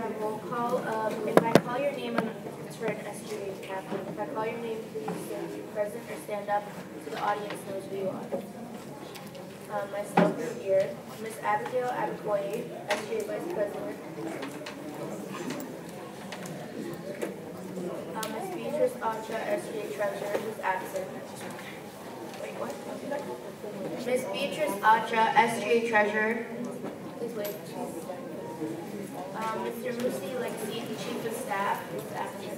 have roll call. If I call your name, it's for an SGA captain. If I call your name, please be present or stand up so the audience knows who you are. Myself is here. Miss Abigail Adekoye, SGA Vice President. Miss Beatrice Acha, SGA Treasurer, who's absent. Wait, what? Miss Beatrice Acha, SGA Treasurer. Please wait. Mr. Musi Lexi, Chief of Staff, who's absent.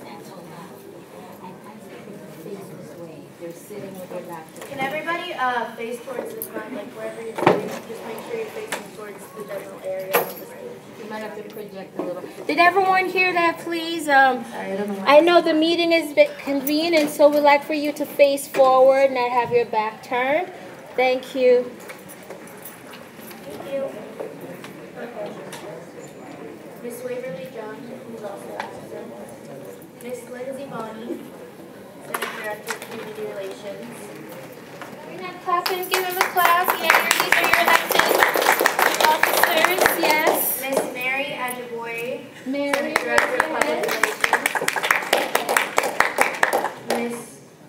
They're sitting with their back. Can everybody face towards the front, like wherever you're sitting? Just make sure you're facing towards the general area of the stage. You might have to project a little. Did everyone hear that, please? I know the meeting is a bit convened, and so we'd like for you to face forward, not have your back turned. Thank you. Thank you. Okay. Miss Waverly John, who's also absent. Miss Lindsay Bonney, Senate Director of Community Relations. You're not clapping, give them a clap. Yeah, these are your elected officers, yes. Miss Mary Ajiboye, Mary, Senate Director of Public Relations. Miss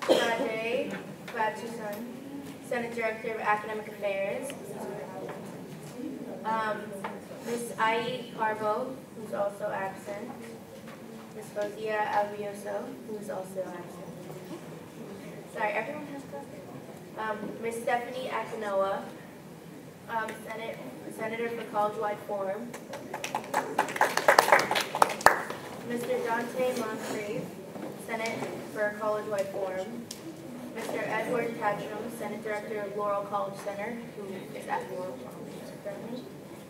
Sade Batusan, Senate Director of Academic Affairs. Miss Ai Carbo, who's also absent. Miss Fozia Alvioso, who's also absent. Sorry, everyone has questions. Miss Stephanie Akinoa, Senator for College-Wide Forum. Mr. Dante Moncrief, Senate for College-Wide Forum. Mr. Edward Tatchum, Senate Director of Laurel College Center, who is at Laurel College currently.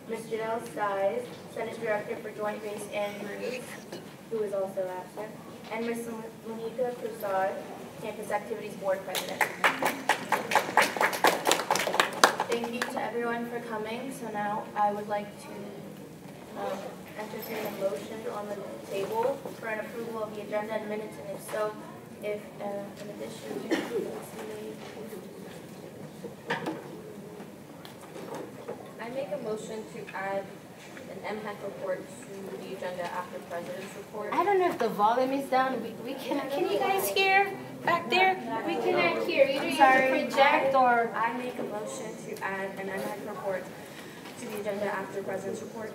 Ms. Janelle Stiles, Senate Director for Joint Base Andrews, who is also absent. And Ms. Monica Crusade, Campus Activities Board President. Thank you to everyone for coming. So now I would like to entertain a motion on the table for an approval of the agenda and minutes, and if so, if in addition to I make a motion to add an MHEC report to the agenda after President's report. I don't know if the volume is down. We can you guys hear back there? We cannot hear. Either you have to project or... I make a motion to add an MHEC report to the agenda after President's report.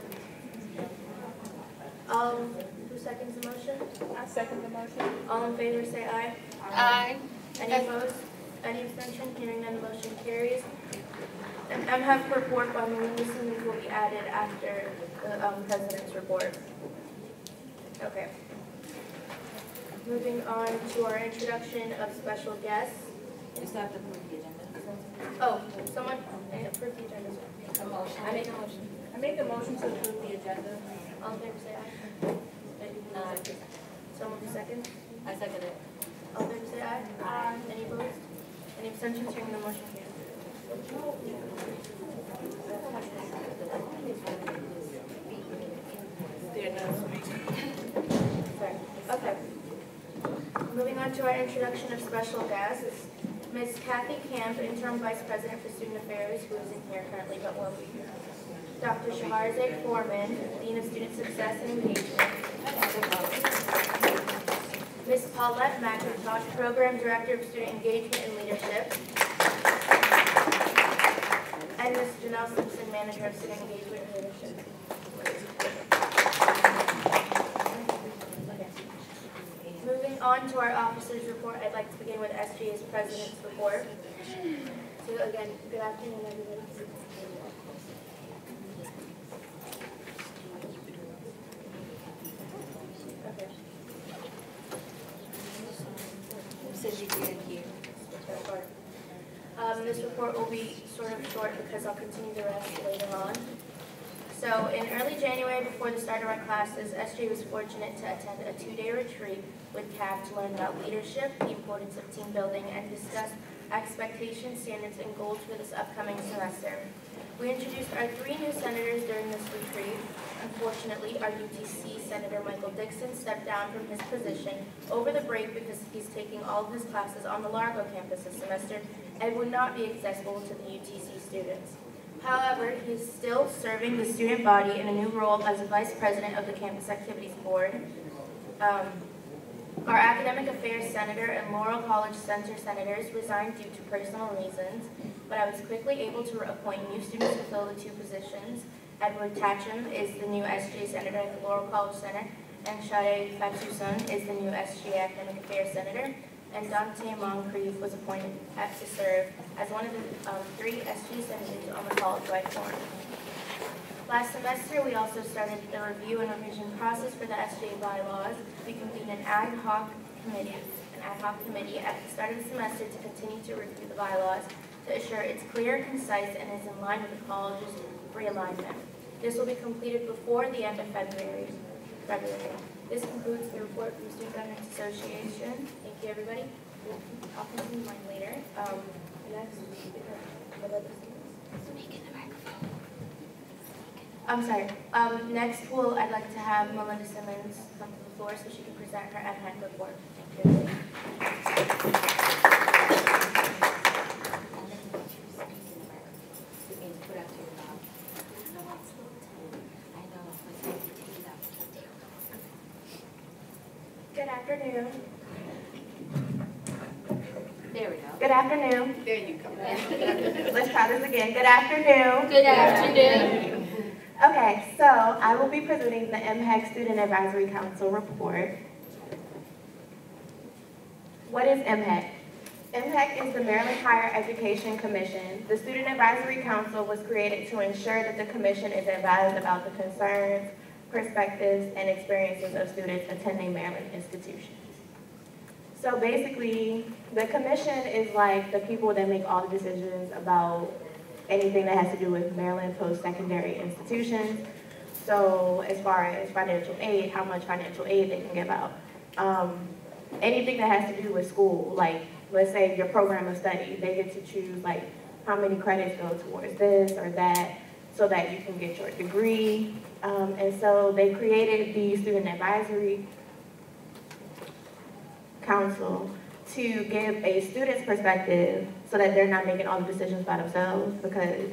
who seconds the motion? I second the motion. All in favor say aye. Aye. Any opposed? Any abstention? Hearing none, the motion carries. An MHEC report by Melinda Simmons will be added after the President's report. Okay. Moving on to our introduction of special guests. We still have to approve the agenda. Oh, someone approve the agenda. A motion. I make a motion. I make a motion to approve the agenda. All in favor say aye. Someone second? I second it. All in favor say aye. Aye. Any opposed? Any abstentions? Hearing the motion carries. Sorry. Okay. Moving on to our introduction of special guests. Ms. Kathy Camp, Interim Vice President for Student Affairs, who isn't here currently but will be here. Dr. Shaharzad Foreman, Dean of Student Success and Engagement. Ms. Paulette McIntosh, Program Director of Student Engagement and Leadership. And Ms. Janelle Simpson, Manager of Student Engagement and Leadership. Moving on to our officers' report, I'd like to begin with SGA's President's report. So again, good afternoon, everybody. Okay. This report will be sort of short because I'll continue the rest later on. So in early January, before the start of our classes, SJ was fortunate to attend a 2-day retreat with CAB to learn about leadership, the importance of team building, and discuss expectations, standards, and goals for this upcoming semester. We introduced our 3 new senators during this retreat. Unfortunately, our UTC Senator Michael Dixon stepped down from his position over the break because he's taking all of his classes on the Largo campus this semester and would not be accessible to the UTC students. However, he is still serving the student body in a new role as a vice president of the Campus Activities Board. Our academic affairs senator and Laurel College Center senators resigned due to personal reasons, but I was quickly able to appoint new students to fill the two positions. Edward Tatcham is the new SGA senator at the Laurel College Center, and Shade Fatuson is the new SGA academic affairs senator. And Dante Moncrief was appointed to serve as one of the three SG senators on the college-wide forum. Last semester, we also started the review and revision process for the SGA bylaws. We convened an ad hoc committee at the start of the semester to continue to review the bylaws to assure it's clear, concise, and is in line with the college's realignment. This will be completed before the end of February. This concludes the report from the Student Governance Association. Thank you, everybody. I'll continue mine later. Next, I'm sorry. Next, I'd like to have Melinda Simmons come to the floor so she can present her MHEC report. Thank you, everybody. Good afternoon. There we go. Good afternoon. There you go. Let's try this again. Good afternoon. Good afternoon. Okay, so I will be presenting the MHEC Student Advisory Council report. What is MHEC? MHEC is the Maryland Higher Education Commission. The Student Advisory Council was created to ensure that the commission is advised about the concerns, perspectives, and experiences of students attending Maryland institutions. So basically, the commission is like the people that make all the decisions about anything that has to do with Maryland post-secondary institutions. So as far as financial aid, how much financial aid they can give out. Anything that has to do with school, like let's say your program of study, they get to choose like how many credits go towards this or that so that you can get your degree. And so they created the Student Advisory Council to give a student's perspective so that they're not making all the decisions by themselves, because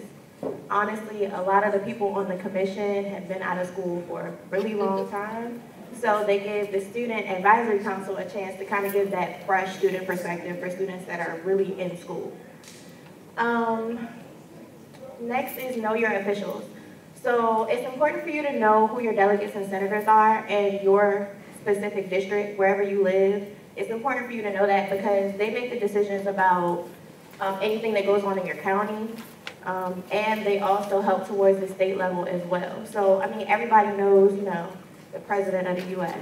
honestly, a lot of the people on the commission have been out of school for a really long time. So they gave the Student Advisory Council a chance to kind of give that fresh student perspective for students that are really in school. Next is know your officials. So it's important for you to know who your delegates and senators are in your specific district, wherever you live. It's important for you to know that because they make the decisions about anything that goes on in your county, and they also help towards the state level as well. So, I mean, everybody knows, you know, the president of the U.S.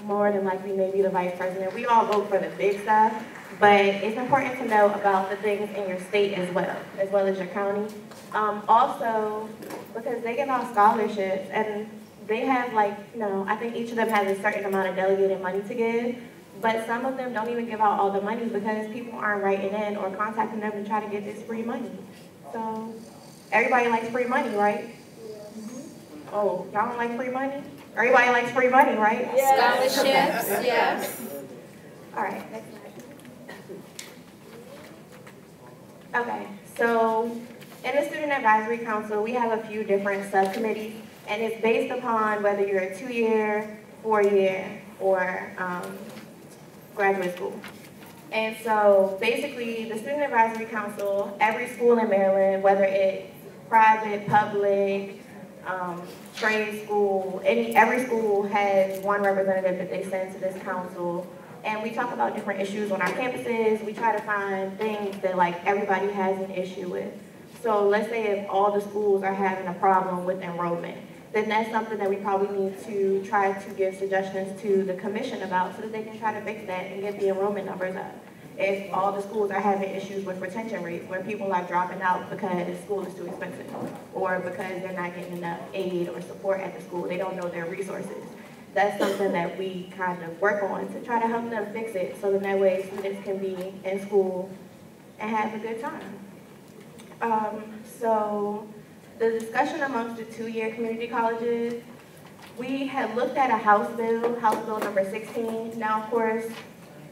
More than likely, maybe the vice president. We all vote for the big stuff, but it's important to know about the things in your state as well as your county. Also, because they give out scholarships, and they have like, you know, I think each of them has a certain amount of delegated money to give. But some of them don't even give out all the money because people aren't writing in or contacting them to try to get this free money. So everybody likes free money, right? Oh, y'all don't like free money? Everybody likes free money, right? Yes. Scholarships, yes. All right, next slide. Okay, so in the Student Advisory Council, we have a few different subcommittees, and it's based upon whether you're a 2-year, 4-year, or graduate school. And so basically the Student Advisory Council, every school in Maryland, whether it's private, public, trade school, every school has one representative that they send to this council. And we talk about different issues on our campuses. We try to find things that like everybody has an issue with. So let's say if all the schools are having a problem with enrollment, then that's something that we probably need to try to give suggestions to the commission about so that they can try to fix that and get the enrollment numbers up. If all the schools are having issues with retention rates, where people are dropping out because school is too expensive, or because they're not getting enough aid or support at the school, they don't know their resources. That's something that we kind of work on to try to help them fix it so that way students can be in school and have a good time. So the discussion amongst the 2-year community colleges, we had looked at a House Bill number 16. Now, of course,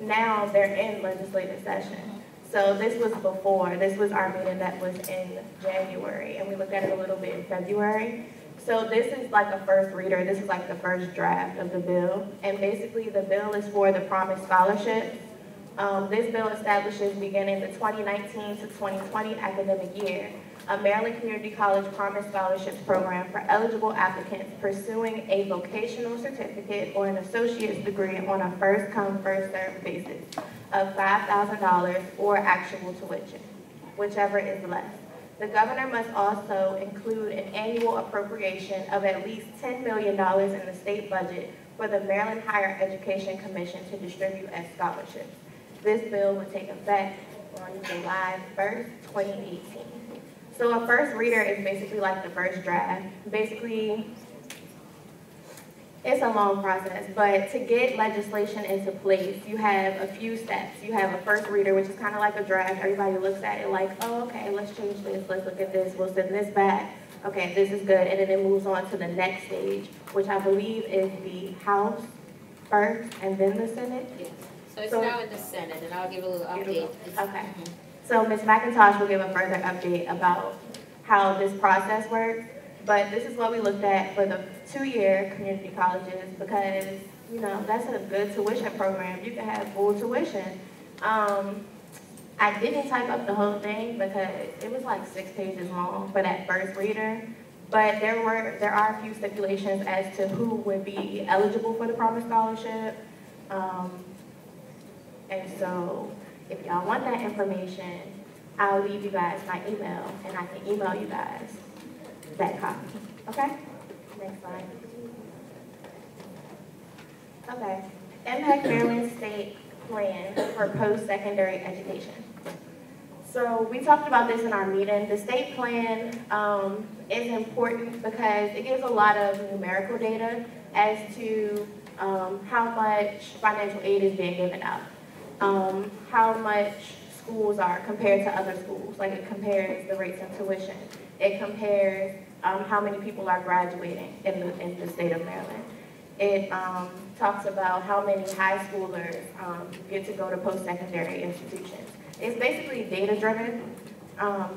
now they're in legislative session. So this was before, this was our meeting that was in January, and we looked at it a little bit in February. So this is like a first reader, this is like the first draft of the bill, and basically the bill is for the Promise Scholarship. This bill establishes beginning the 2019 to 2020 academic year, a Maryland Community College Promise Scholarships program for eligible applicants pursuing a vocational certificate or an associate's degree on a first-come, first-served basis of $5,000 or actual tuition, whichever is less. The governor must also include an annual appropriation of at least $10 million in the state budget for the Maryland Higher Education Commission to distribute as scholarships. This bill would take effect on July 1st, 2018. So a first reader is basically like the first draft. Basically, it's a long process, but to get legislation into place, you have a few steps. You have a first reader, which is kind of like a draft. Everybody looks at it like, oh, okay, let's change this, let's look at this, we'll send this back. Okay, this is good, and then it moves on to the next stage, which I believe is the House first, and then the Senate. Yes. So it's now in the Senate, and I'll give a little update. Okay. So Ms. McIntosh will give a further update about how this process works. But this is what we looked at for the 2-year community colleges because, you know, that's a good tuition program. You can have full tuition. I didn't type up the whole thing because it was like 6 pages long for that first reader. But there are a few stipulations as to who would be eligible for the Promise Scholarship. And so if y'all want that information, I'll leave you guys my email and I can email you guys that copy. Okay? Next slide. Okay. Impact Maryland State Plan for Post-Secondary Education. So we talked about this in our meeting. The state plan is important because it gives a lot of numerical data as to how much financial aid is being given out, how much schools are compared to other schools. Like it compares the rates of tuition. It compares how many people are graduating in the state of Maryland. It talks about how many high schoolers get to go to post-secondary institutions. It's basically data-driven,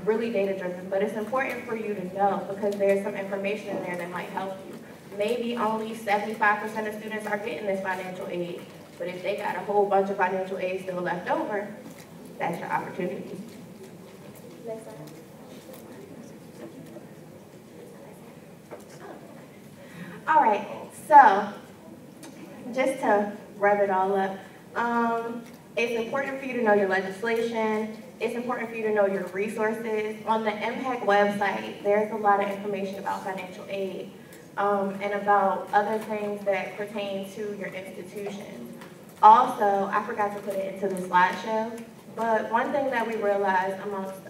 really data-driven, but it's important for you to know because there's some information in there that might help you. Maybe only 75% of students are getting this financial aid, but if they got a whole bunch of financial aid still left over, that's your opportunity. Next slide. All right, so just to rev it all up, it's important for you to know your legislation. It's important for you to know your resources. On the MPAC website, there's a lot of information about financial aid and about other things that pertain to your institution. Also, I forgot to put it into the slideshow, but one thing that we realized amongst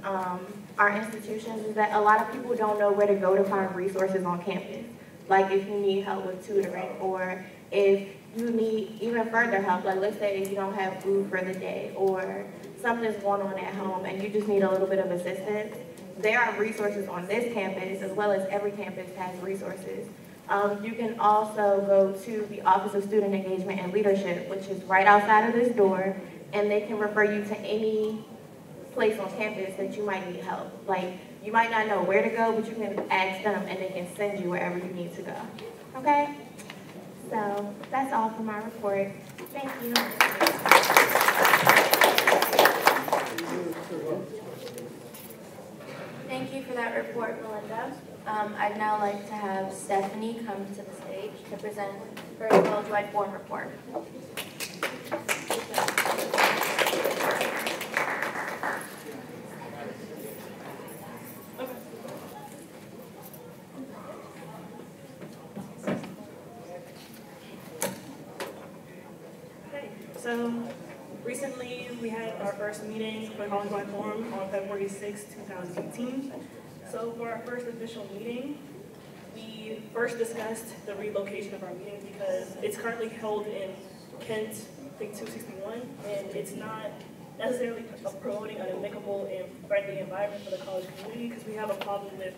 our institutions is that a lot of people don't know where to go to find resources on campus. Like if you need help with tutoring or if you need even further help, like let's say you don't have food for the day or something's going on at home and you just need a little bit of assistance, there are resources on this campus as well as every campus has resources. You can also go to the Office of Student Engagement and Leadership, which is right outside of this door, and they can refer you to any place on campus that you might need help. Like, you might not know where to go, but you can ask them and they can send you wherever you need to go. Okay? So, that's all for my report. Thank you. Thank you for that report, Melinda. I'd now like to have Stephanie come to the stage to present her college-wide form report. So recently we had our first meeting for the college-wide forum on February 6, 2018. So for our first official meeting, we first discussed the relocation of our meeting because it's currently held in Kent, I think 261, and it's not necessarily promoting an amicable and friendly environment for the college community because we have a problem with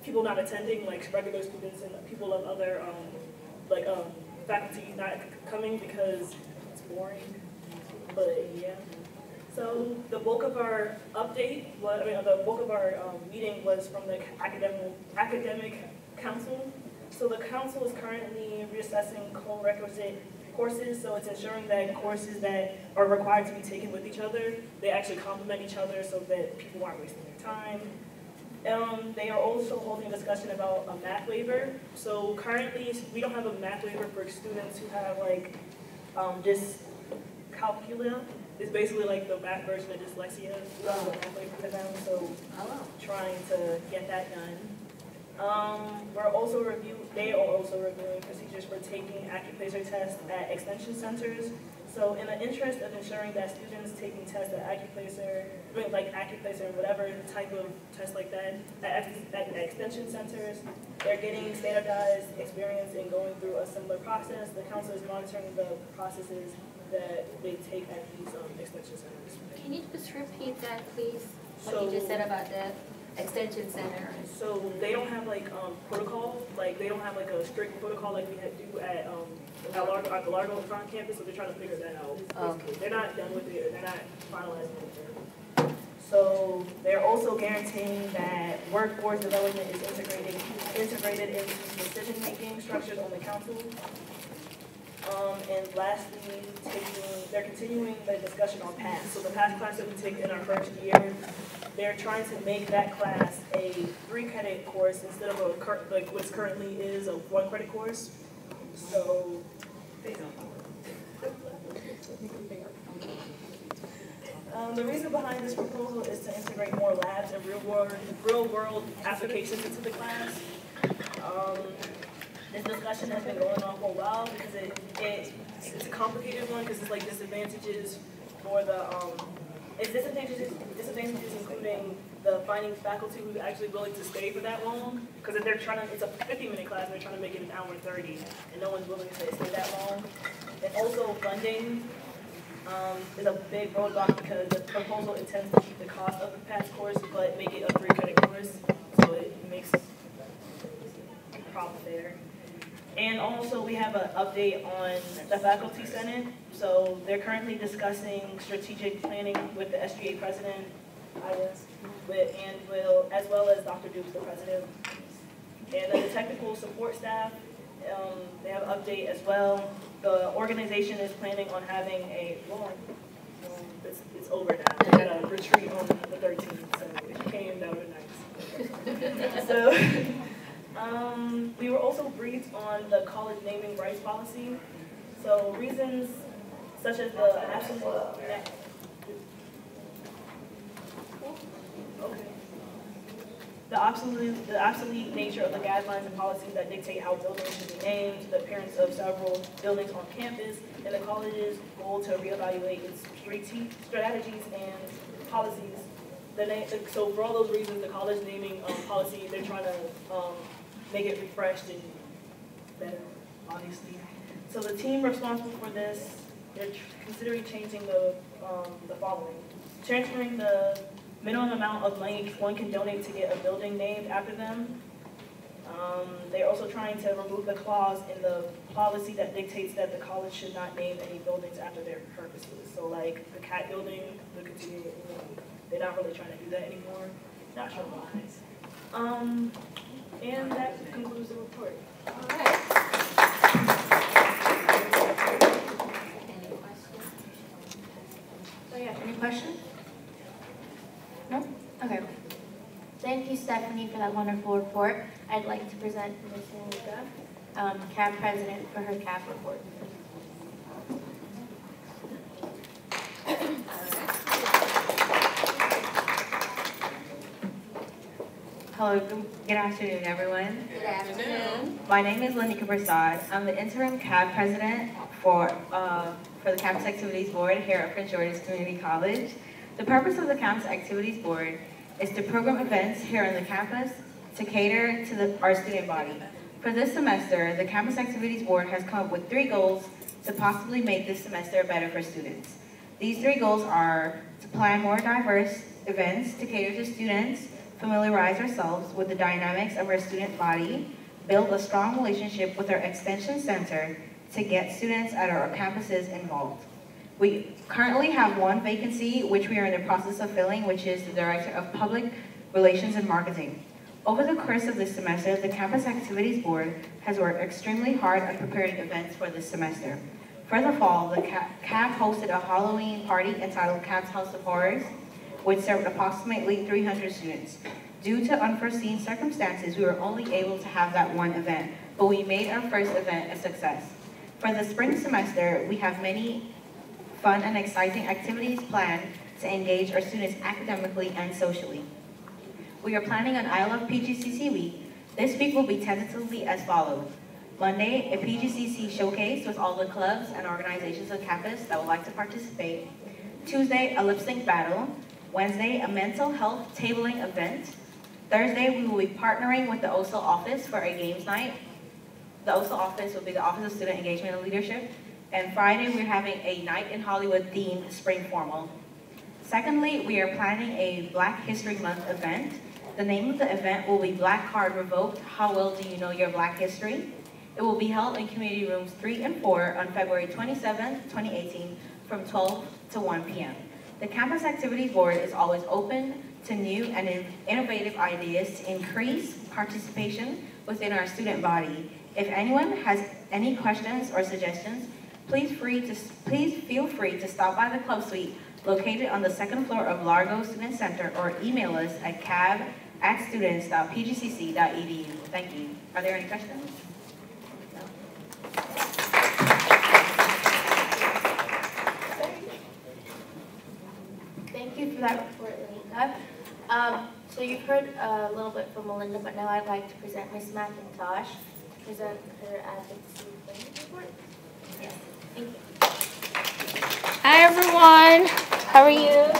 people not attending, like regular students and people of other faculty not coming because it's boring. But yeah. So the bulk of our the bulk of our meeting was from the academic council. So the council is currently reassessing co-requisite courses, so it's ensuring that courses that are required to be taken with each other, they actually complement each other so that people aren't wasting their time. They are also holding a discussion about a math waiver. So currently, we don't have a math waiver for students who have like dyscalculia. It's basically like the math version of dyslexia. We don't have a math waiver for them, so trying to get that done. They are also reviewing procedures for taking acupuncture tests at extension centers. So in the interest of ensuring that students taking tests at acupuncture and whatever type of test like that at extension centers, they're getting standardized experience in going through a similar process. The council is monitoring the processes that they take at these extension centers. Can you just repeat that, please? What So, you just said about the extension center. So they don't have like protocol, like they don't have like a strict protocol like we had to do at the Largo front campus, so they're trying to figure that out. Okay. They're not done with it, they're not finalizing it. So they're also guaranteeing that workforce development is integrated into decision-making structures on the council. And lastly, they're continuing the discussion on PASS. So the PASS class that we take in our first year, they're trying to make that class a 3-credit course instead of like what currently is a 1-credit course. So, the reason behind this proposal is to integrate more labs and real-world applications into the class. This discussion has been going on for a while because it's a complicated one because it's like disadvantages for the disadvantages including the finding faculty who's actually willing to stay for that long, because if they're trying to, it's a 50-minute class and they're trying to make it an hour and 30 and no one's willing to stay that long. And also funding is a big roadblock because the proposal intends to keep the cost of the PASS course but make it a 3-credit course, so it makes a problem there. And also we have an update on the Faculty Senate. So they're currently discussing strategic planning with the SGA President, as well as Dr. Dukes, the President. And the technical support staff, they have an update as well. The organization is planning on having it's over now. We're at a retreat on the 13th, so if you came, that would be nice. So, we were also briefed on the college naming rights policy. So reasons such as the obsolete nature of the guidelines and policies that dictate how buildings should be named, the appearance of several buildings on campus, and the college's goal to reevaluate its strategies and policies. So for all those reasons, the college naming policy, they're trying to make it refreshed and better, obviously. So the team responsible for this, they're considering changing the following. Transferring the minimum amount of money one can donate to get a building named after them. They're also trying to remove the clause in the policy that dictates that the college should not name any buildings after their purposes. So like the CAT building, they'll continue, they're not really trying to do that anymore. Not sure why. And that concludes the report. All right. Any questions? So yeah, any questions? No? Okay. Thank you, Stephanie, for that wonderful report. I'd like to present Ms. Anika, CAB President, for her CAB report. Hello, good afternoon, everyone. Good afternoon. My name is Lanika Prasad. I'm the interim CAB president for the Campus Activities Board here at Prince George's Community College. The purpose of the Campus Activities Board is to program events here on the campus to cater to our student body. For this semester, the Campus Activities Board has come up with 3 goals to possibly make this semester better for students. These 3 goals are to plan more diverse events to cater to students, familiarize ourselves with the dynamics of our student body, build a strong relationship with our extension center to get students at our campuses involved. We currently have one vacancy, which we are in the process of filling, which is the Director of Public Relations and Marketing. Over the course of this semester, the Campus Activities Board has worked extremely hard on preparing events for this semester. For the fall, the CAB hosted a Halloween party entitled CAB's House of Horrors, which served approximately 300 students. Due to unforeseen circumstances, we were only able to have that one event, but we made our first event a success. For the spring semester, we have many fun and exciting activities planned to engage our students academically and socially. We are planning an I Love PGCC week. This week will be tentatively as follows. Monday, a PGCC showcase with all the clubs and organizations on campus that would like to participate. Tuesday, a lip sync battle. Wednesday, a mental health tabling event. Thursday, we will be partnering with the OSO office for a games night. The OSO office will be the Office of Student Engagement and Leadership. And Friday, we're having a Night in Hollywood themed spring formal. Secondly, we are planning a Black History Month event. The name of the event will be Black Card Revoked, How Well Do You Know Your Black History? It will be held in Community Rooms 3 and 4 on February 27, 2018 from 12 to 1 p.m. The Campus Activities Board is always open to new and innovative ideas to increase participation within our student body. If anyone has any questions or suggestions, please feel free to stop by the club suite located on the second floor of Largo Student Center or email us at cab@students.pgcc.edu. Thank you. Are there any questions? No? Thank you for that report, Leninka. So you've heard a little bit from Melinda, but now I'd like to present Ms. McIntosh to present her advocacy report. Yes, thank you. Hi everyone, how are you?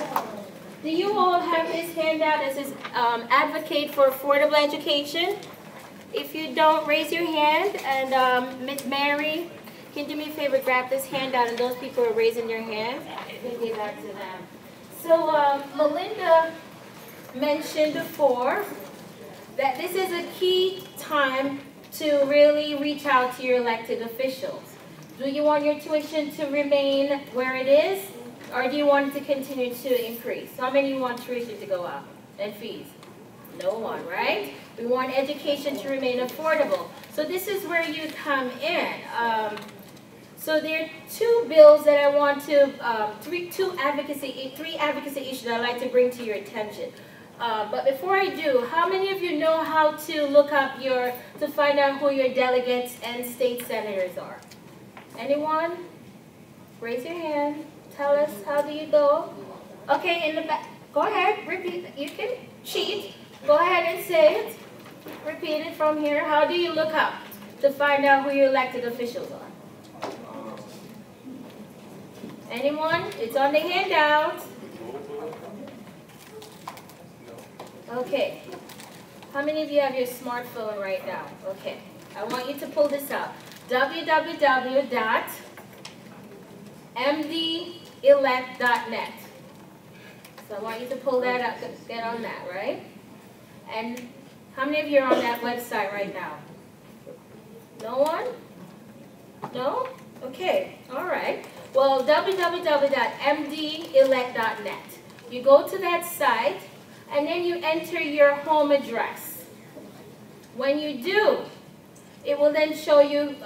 Do you all have this handout that says Advocate for Affordable Education? If you don't, raise your hand, and Ms. Mary, can you do me a favor, grab this handout, and those people who are raising their hands, you can give that to them. So Melinda mentioned before that this is a key time to really reach out to your elected officials. Do you want your tuition to remain where it is, or do you want it to continue to increase? How many want tuition to go up and fees? No one, right? We want education to remain affordable. So this is where you come in. So there are two bills that I want to, three advocacy issues that I'd like to bring to your attention. But before I do, how many of you know how to look up to find out who your delegates and state senators are? Anyone? Raise your hand. Tell us, how do you go? Okay, in the back. Go ahead, repeat. You can cheat. Go ahead and say it. Repeat it from here. How do you look up to find out who your elected officials are? Anyone? It's on the handout. Okay. How many of you have your smartphone right now? Okay. I want you to pull this up. www.mdelect.net. So I want you to pull that up, get on that, right? And how many of you are on that website right now? No one? No? Okay, all right. Well, www.mdelect.net. You go to that site, and then you enter your home address. When you do, it will then show you,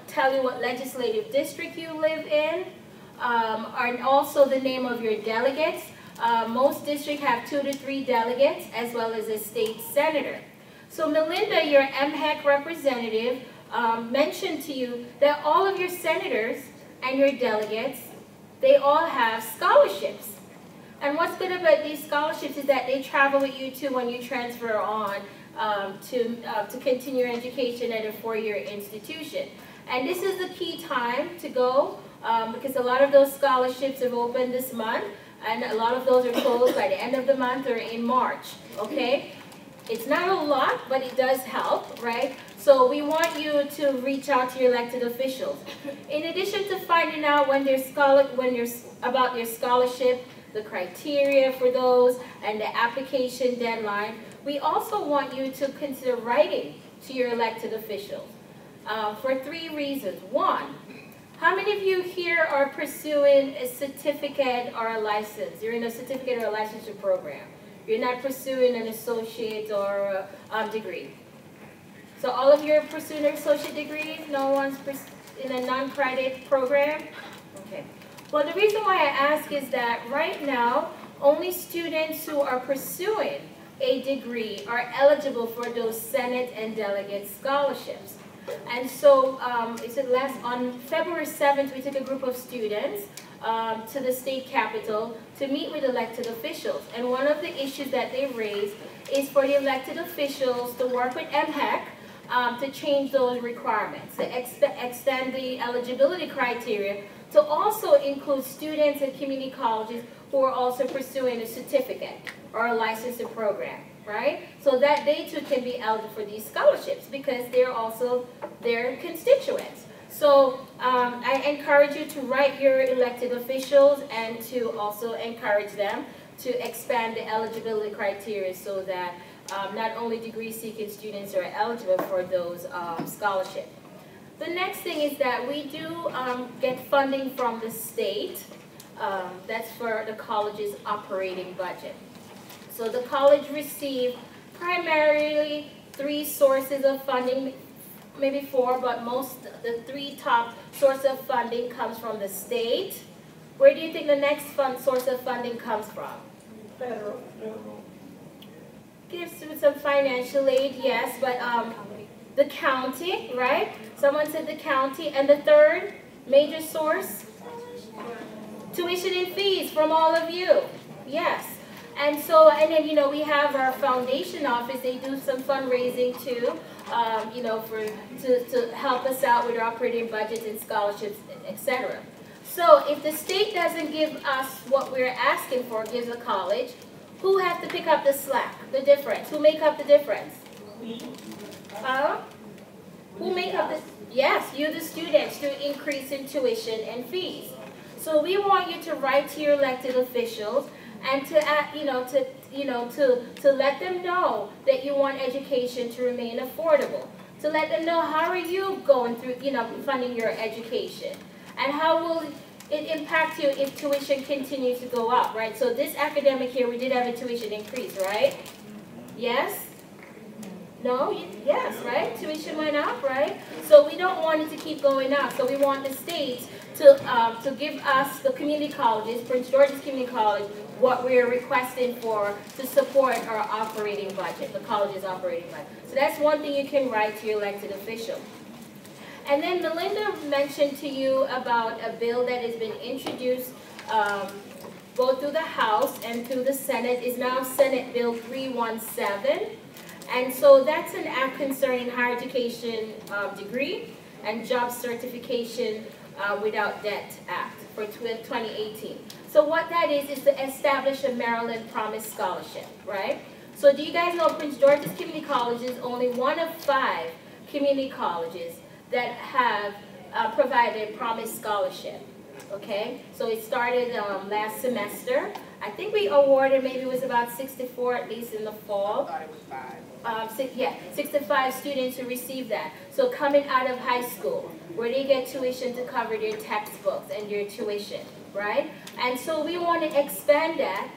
tell you what legislative district you live in, and also the name of your delegates. Most districts have 2 to 3 delegates, as well as a state senator. So Melinda, your MHEC representative, mentioned to you that all of your senators and your delegates, they all have scholarships. And what's good about these scholarships is that they travel with you too when you transfer on to continue your education at a 4-year institution. And this is the key time to go because a lot of those scholarships have opened this month, and a lot of those are closed by the end of the month or in March, okay? It's not a lot, but it does help, right? So we want you to reach out to your elected officials. In addition to finding out about their scholarship, the criteria for those, and the application deadline, we also want you to consider writing to your elected officials for 3 reasons. 1, How many of you here are pursuing a certificate or a license? You're in a certificate or a licensure program. You're not pursuing an associate or a degree. So all of you are pursuing an associate degree? No one's in a non-credit program? Okay. Well, the reason why I ask is that right now, only students who are pursuing a degree are eligible for those Senate and delegate scholarships. And so on February 7th, we took a group of students to the state capitol to meet with elected officials. And one of the issues that they raised is for the elected officials to work with MHEC to change those requirements, to extend the eligibility criteria to also include students at community colleges who are also pursuing a certificate or a licensing program, right? So that they too can be eligible for these scholarships because they're also their constituents. So I encourage you to write your elected officials and to also encourage them to expand the eligibility criteria so that not only degree-seeking students are eligible for those scholarships. The next thing is that we do get funding from the state. That's for the college's operating budget. So the college received primarily 3 sources of funding, maybe 4, but the 3 top sources of funding comes from the state. Where do you think the next source of funding comes from? Federal. Gives some financial aid, yes, but the county, right? Someone said the county. And the third major source? Tuition and fees from all of you. Yes. And so, and then, we have our foundation office. They do some fundraising too, to help us out with our operating budgets and scholarships, etc. So if the state doesn't give us what we're asking for, gives the college, who has to pick up the slack, the difference? Who make up the difference? Who make up the? Yes, you, the students, to increase in tuition and fees. So we want you to write to your elected officials and to let them know that you want education to remain affordable. To let them know how are you going through, funding your education, and how will it impact you if tuition continues to go up, right? So this academic year we did have a tuition increase, right? Yes? No? Yes, right? Tuition went up, right? So we don't want it to keep going up. So we want the state to give us, the community colleges, Prince George's Community College, what we're requesting for to support our operating budget, the college's operating budget. So that's one thing you can write to your elected official. And then Melinda mentioned to you about a bill that has been introduced both through the House and through the Senate. Is now Senate Bill 317. And so that's an act concerning higher education degree and job certification without debt act for 2018. So what that is to establish a Maryland Promise Scholarship, right? So do you guys know Prince George's Community College is only one of 5 community colleges that have provided a Promise Scholarship, okay? So it started last semester. I think we awarded, maybe it was about 64 at least in the fall. I thought it was 5. 65 students who received that. So coming out of high school, where they get tuition to cover their textbooks and their tuition, right? And so we want to expand that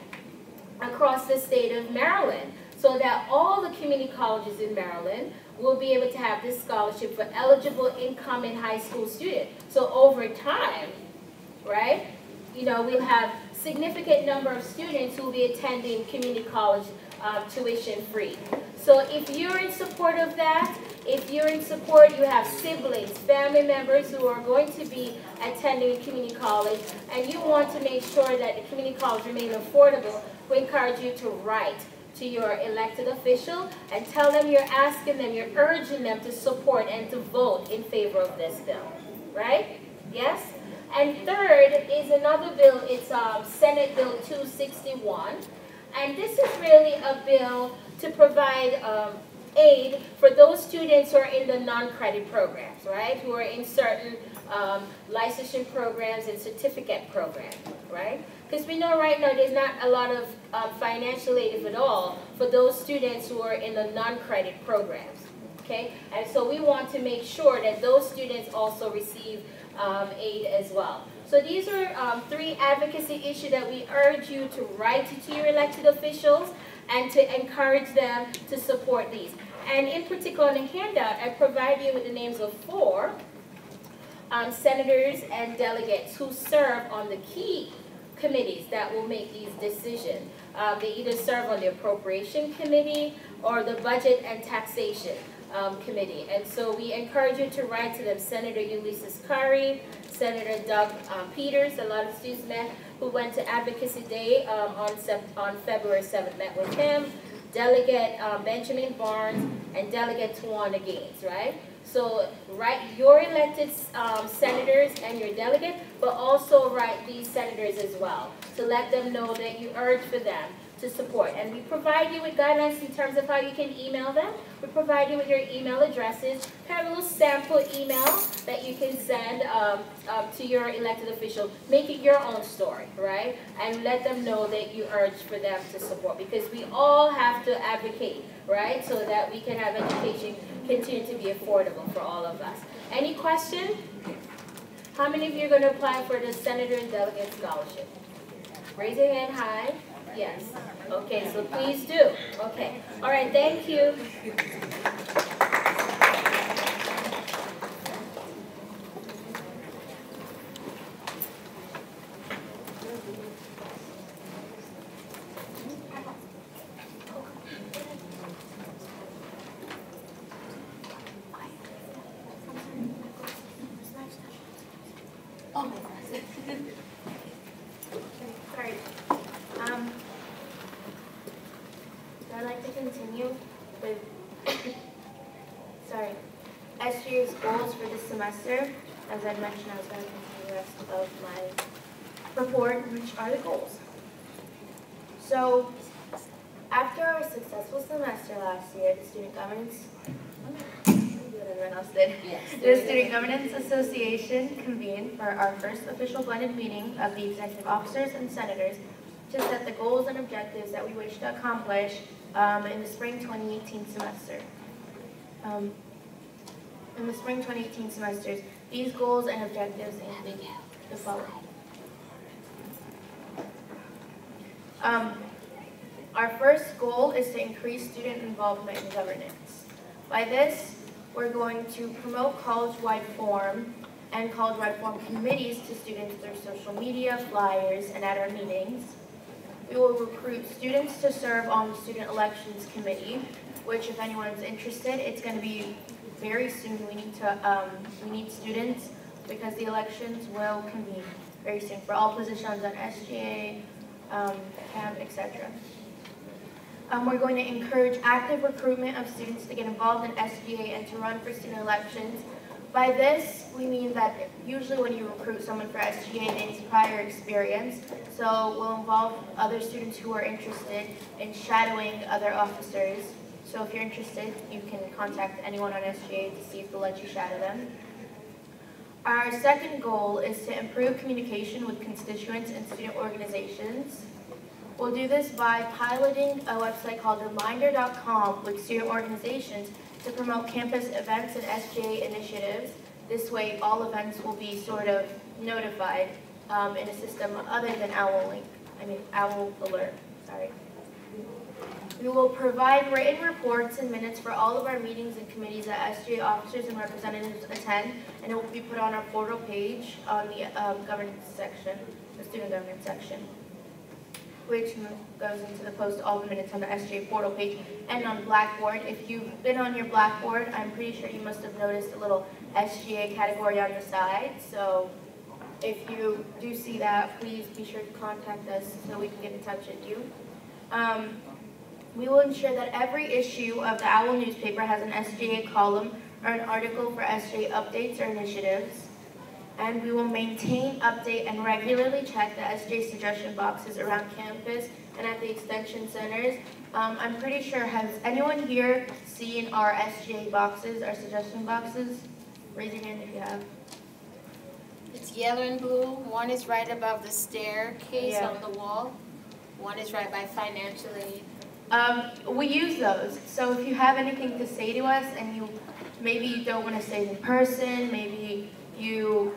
across the state of Maryland so that all the community colleges in Maryland will be able to have this scholarship for eligible incoming high school students. So over time, right, we'll have significant number of students who will be attending community college tuition free. So if you're in support of that, if you're in support, you have siblings, family members who are going to be attending community college, and you want to make sure that the community college remains affordable, we encourage you to write to your elected official and tell them you're asking them, you're urging them to support and to vote in favor of this bill, right? Yes? And third is another bill, it's Senate Bill 261, and this is really a bill to provide aid for those students who are in the non-credit programs, right? Who are in certain licensure programs and certificate programs, right? Because we know right now there's not a lot of financial aid, if at all, for those students who are in the non-credit programs, okay? And so we want to make sure that those students also receive aid as well. So these are 3 advocacy issues that we urge you to write to your elected officials and to encourage them to support these. And in particular, in the handout, I provide you with the names of 4 senators and delegates who serve on the key committees that will make these decisions. They either serve on the Appropriation Committee or the Budget and Taxation Committee. And so we encourage you to write to them. Senator Ulysses Curry, Senator Doug Peters, a lot of students met, who went to Advocacy Day on February 7th, met with him. Delegate Benjamin Barnes and Delegate Tawana Gaines, right? So write your elected senators and your delegate, but also write these senators as well to let them know that you urge for them to support. And we provide you with guidelines in terms of how you can email them. We provide you with your email addresses, kind of a little sample email that you can send to your elected official. Make it your own story, right? And let them know that you urge for them to support, because we all have to advocate, right? So that we can have education continue to be affordable for all of us. Any question? How many of you are going to apply for the Senator and Delegate Scholarship? Raise your hand high. Yes. Okay, so please do. Okay. All right, thank you. Oh my gosh. Sorry. I'd like to continue with, SGA's goals for this semester. As I mentioned, I was going to continue the rest of my report, which are the goals. So, after our successful semester last year, the Student Governance The Student Governance Association convened for our first official blended meeting of the executive officers and senators to set the goals and objectives that we wish to accomplish in the spring 2018 semester. In the spring 2018 semesters, these goals and objectives include the following. Our first goal is to increase student involvement in governance. By this, we're going to promote college-wide forum and college-wide forum committees to students through social media, flyers, and at our meetings. We will recruit students to serve on the Student Elections Committee, which, if anyone's interested, it's going to be very soon. We need students because the elections will convene very soon for all positions on SGA, CAMP, etc. We're going to encourage active recruitment of students to get involved in SGA and to run for student elections. By this, we mean that usually when you recruit someone for SGA, they need prior experience. So we'll involve other students who are interested in shadowing other officers. So if you're interested, you can contact anyone on SGA to see if they'll let you shadow them. Our second goal is to improve communication with constituents and student organizations. We'll do this by piloting a website called reminder.com with student organizations to promote campus events and SGA initiatives. This way, all events will be sort of notified in a system other than Owl Alert. We will provide written reports and minutes for all of our meetings and committees that SGA officers and representatives attend, and it will be put on our portal page on the governance section, the student governance section, which goes into the post all the minutes on the SGA portal page and on Blackboard. If you've been on your Blackboard, I'm pretty sure you must have noticed a little SGA category on the side. So if you do see that, please be sure to contact us so we can get in touch with you. We will ensure that every issue of the OWL newspaper has an SGA column or an article for SGA updates or initiatives. And we will maintain, update, and regularly check the SGA suggestion boxes around campus and at the extension centers. I'm pretty sure, has anyone here seen our SGA boxes, our suggestion boxes? Raise your hand if you have. It's yellow and blue. One is right above the staircase Yeah. on the wall. One is right by financial aid. We use those. So if you have anything to say to us and maybe you don't want to say it in person, maybe you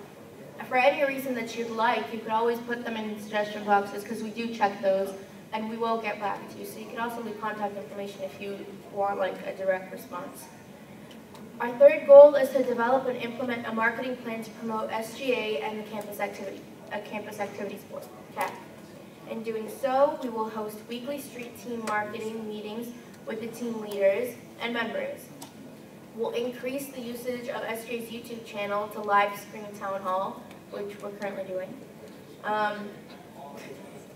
for any reason that you'd like, you could always put them in suggestion boxes because we do check those and we will get back to you. So you can also leave contact information if you want like a direct response. Our third goal is to develop and implement a marketing plan to promote SGA and the campus activities board, CAP. In doing so, we will host weekly street team marketing meetings with the team leaders and members. We'll increase the usage of SGA's YouTube channel to live stream town hall, which we're currently doing.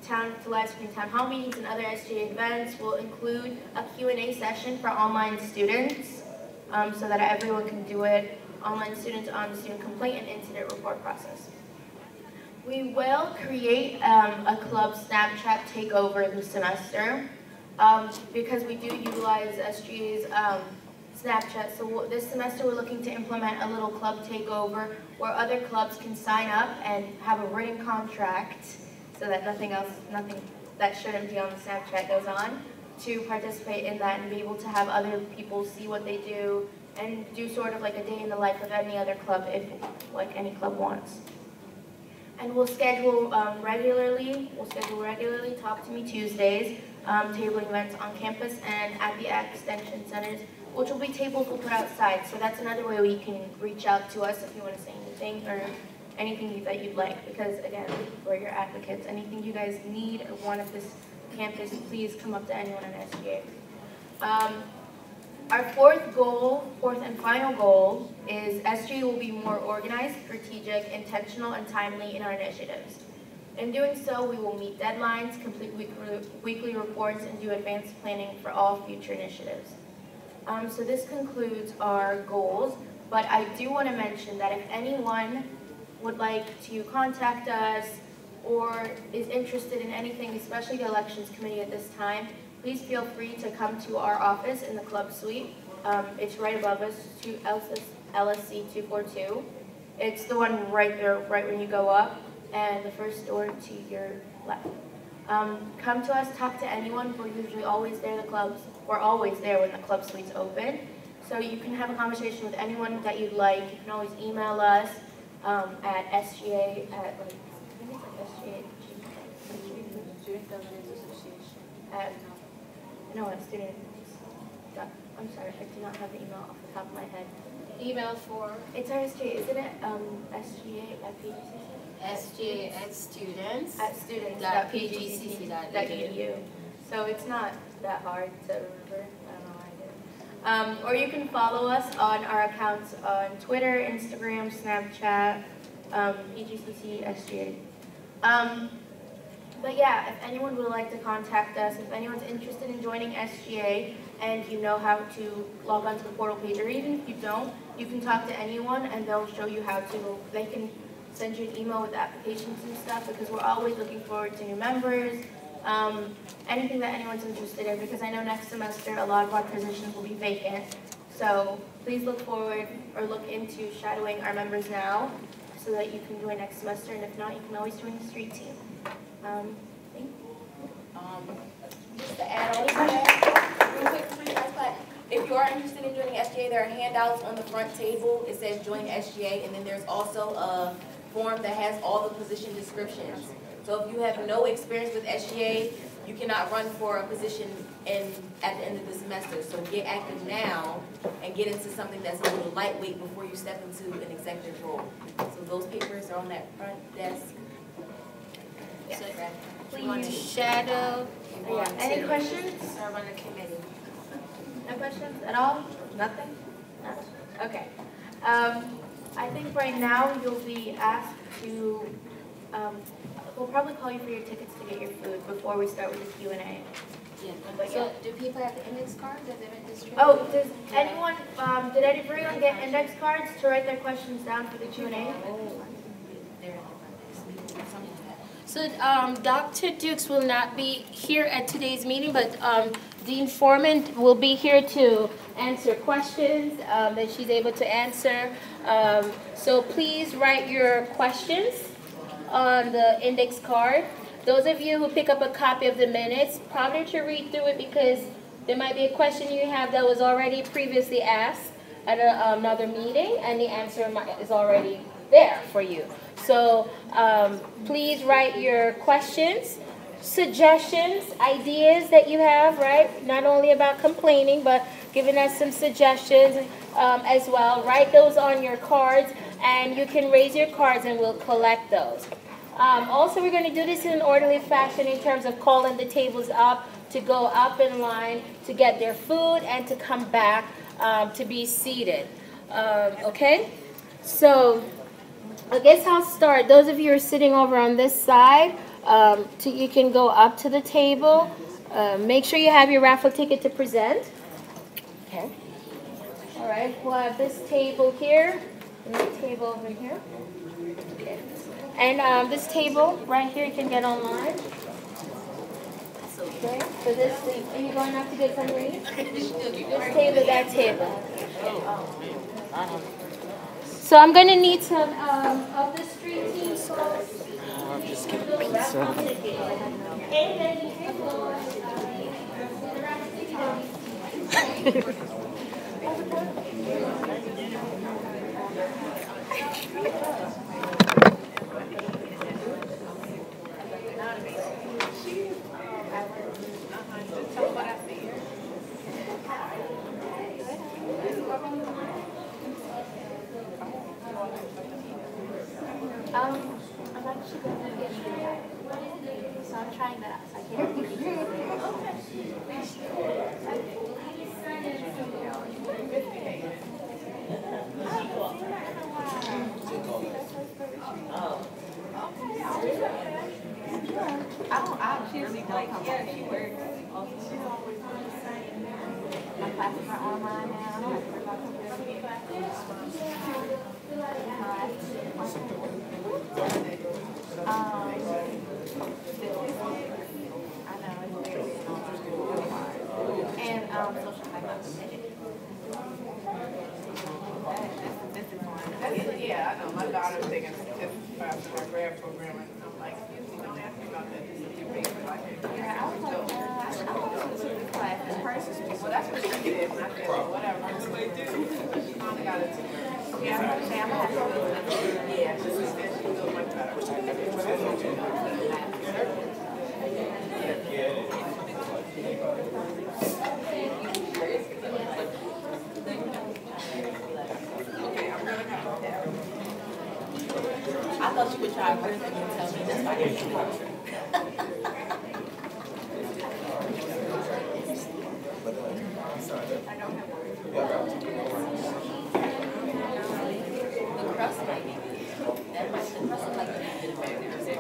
To live stream town hall meetings and other SGA events will include a Q&A session for online students so that everyone can do it. Online students on the student complaint and incident report process. We will create a club Snapchat takeover this semester because we do utilize SGA's Snapchat. So this semester we're looking to implement a little club takeover where other clubs can sign up and have a written contract so that nothing that shouldn't be on the Snapchat goes on to participate in that and be able to have other people see what they do and do sort of like a day in the life of any other club if like any club wants. And we'll schedule regularly, Talk to Me Tuesdays, tabling events on campus and at the extension centers, which will be tables we'll put outside. So that's another way you can reach out to us if you want to say anything or anything that you'd like, because again, we're your advocates. Anything you guys need or want at this campus, please come up to anyone at SGA. Our fourth and final goal is SGA will be more organized, strategic, intentional, and timely in our initiatives. In doing so, we will meet deadlines, complete weekly reports, and do advanced planning for all future initiatives. So this concludes our goals, but I do want to mention that if anyone would like to contact us or is interested in anything, especially the elections committee at this time, please feel free to come to our office in the club suite. It's right above us, LSC 242. It's the one right there, right when you go up, and the first door to your left. Come to us, talk to anyone. We're usually always there. We're always there when the club suite's open. So you can have a conversation with anyone that you'd like. You can always email us at SGA at like, I think it's like SGA. Student Governance Association. No, it's student. I'm sorry, I do not have the email off the top of my head. Email for It's our SGA, isn't it? SGA at PGCC? SGA at students. At students.pgcc.edu. So it's not that hard to remember. I don't know why I did. Or you can follow us on our accounts on Twitter, Instagram, Snapchat, PGCC, SGA. But yeah, if anyone would like to contact us, if anyone's interested in joining SGA and you know how to log onto the portal page, or even if you don't, you can talk to anyone and they'll show you how to. They can send you an email with applications and stuff because we're always looking forward to new members, anything that anyone's interested in, because I know next semester a lot of our positions will be vacant. So please look forward or look into shadowing our members now so that you can join next semester, and if not, you can always join the street team. Thank you. Just to add on to that, real quick, if you are interested in joining SGA, there are handouts on the front table. It says join SGA, and then there's also a form that has all the position descriptions. So if you have no experience with SGA, you cannot run for a position at the end of the semester. So get active now and get into something that's a little lightweight before you step into an executive role. So those papers are on that front desk. So you want to shadow? You want Any to questions? serve on the committee? No questions at all? Nothing? No. Okay. I think right now you'll be asked to, we'll probably call you for your tickets to get your food before we start with the Q&A. Yeah. But So do people have the index cards that they've been distributed? Oh, does anyone, did everyone get index cards to write their questions down for the Q&A? So Dr. Dukes will not be here at today's meeting, but Dean Foreman will be here to answer questions that she's able to answer. So please write your questions on the index card. Those of you who pick up a copy of the minutes, probably to read through it because there might be a question you have that was already previously asked at another meeting, and the answer is already there for you. So please write your questions, suggestions, ideas that you have, right? Not only about complaining, but giving us some suggestions as well. Write those on your cards, and you can raise your cards and we'll collect those. Also, we're going to do this in an orderly fashion in terms of calling the tables up to go up in line to get their food and to come back to be seated. Okay? So I guess I'll start. Those of you who are sitting over on this side, you can go up to the table. Make sure you have your raffle ticket to present. Okay. All right. We'll have this table here and this table over here. Okay. And this table right here you can get online. Okay. So this, are you going up to get some read? This table, that table. So I'm going to need some of the street team folks. I'm just getting pizza. I'm actually going to get you. So I'm trying that. So I can't read it. She really like, yeah, she works. My classes are online now. I don't have to worry about computer. And social psychology. Yeah, I know. My daughter's taking a test for her grad program, and I'm like, you don't ask me about that. This is your baby. Yeah, I was like, I want to do this class in person. Well, that's what she did, and I said, well, whatever. She finally got it. Yeah, I'm going to say I'm going to have to do it. Yeah, she said she feels much better. I thought you would try first and then tell me. That's why I didn't do it. The crust might be good. That might, the crust is like a bit of back there.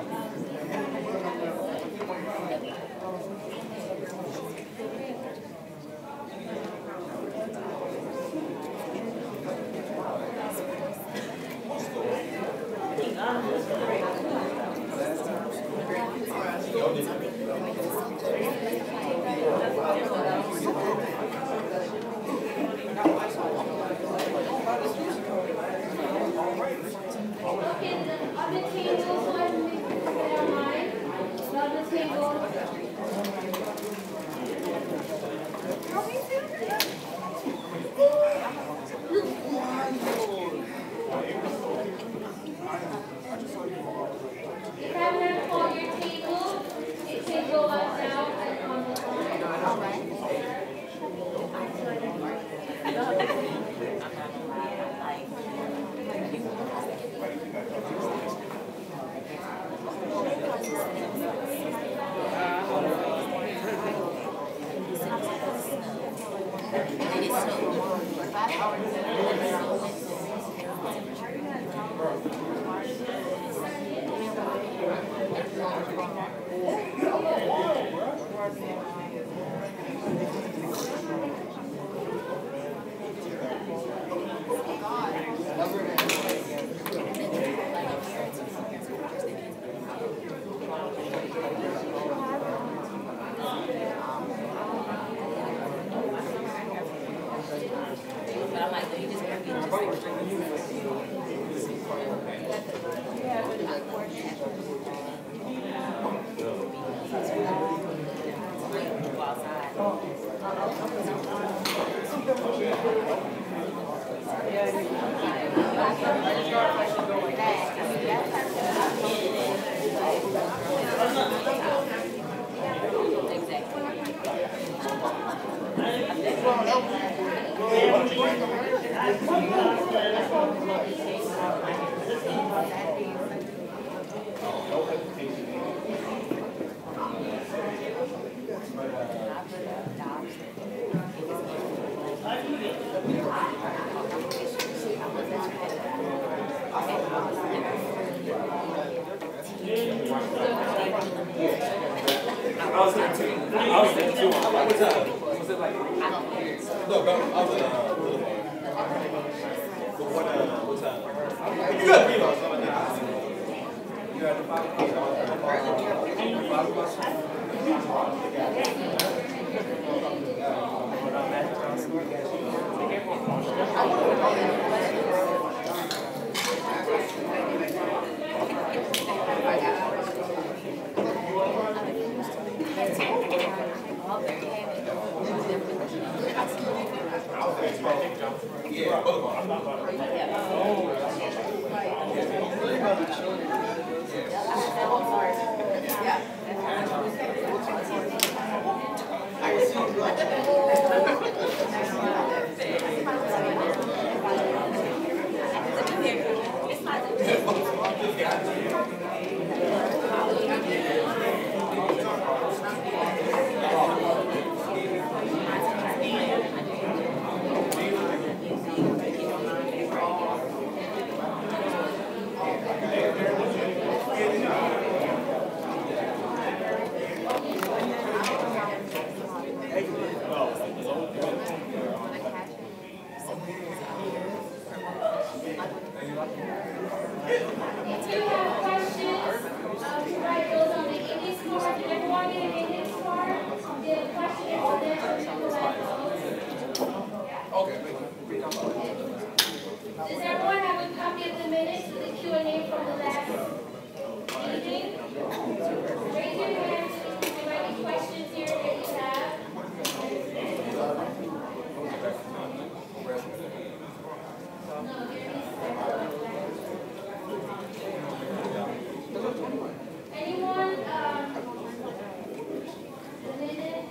Yeah. Does everyone have a copy of the minutes for the Q&A from the last meeting? Raise your hand if there are any questions here that you have. No, there is anyone, a minute?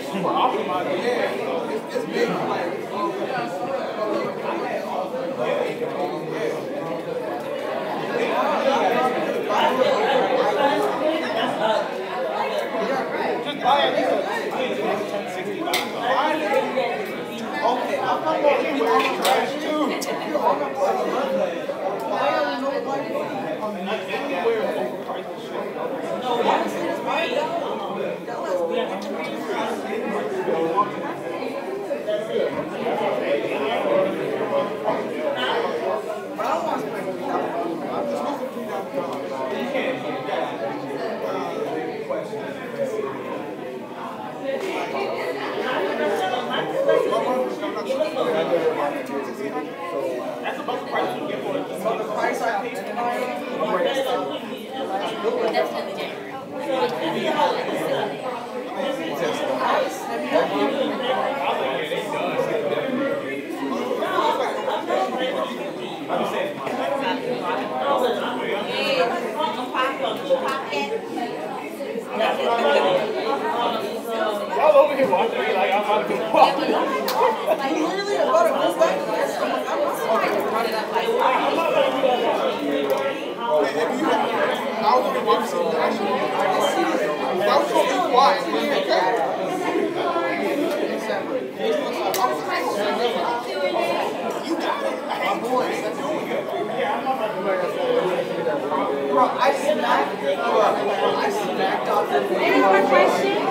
Super optimized. Yeah, it's big. Like, Y'all over here watching me like I'm about to be walking. Literally about to move back. I was going to watch some national. I was going to be quiet. You got it. Bro, I smacked off the Any more questions?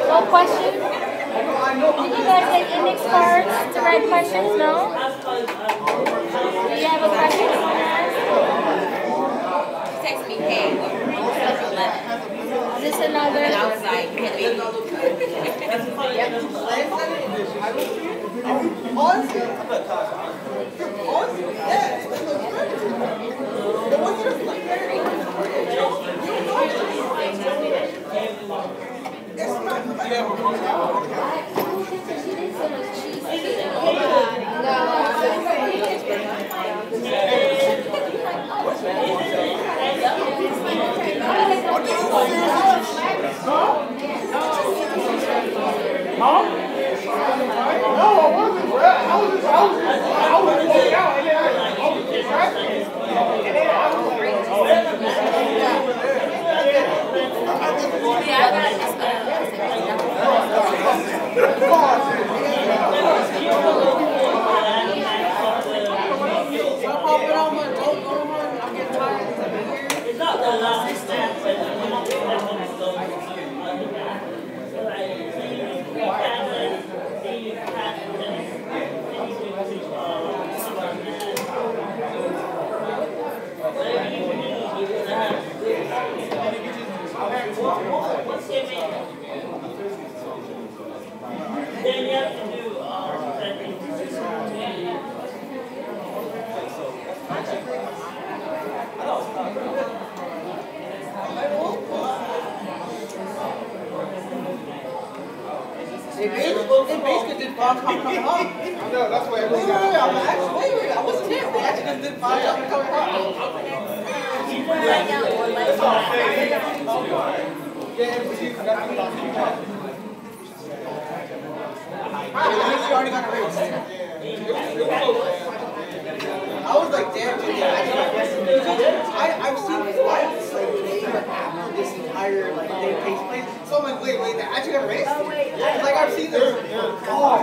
No questions? Did you guys take index cards to write questions? No? Do you have a question? Text me, hey, Is this another? and I was like, They basically did fine coming home. I know, that's why everything got wait, I wasn't here. They actually just did fine coming home. That's all fake. Yeah, but you got to talk to you. At least you already got a raise. I was like, damn, dude, I've seen fights like after this entire like day takes place. So I'm like, wait, they actually got a race? Oh, wait. Like I've seen this. Oh,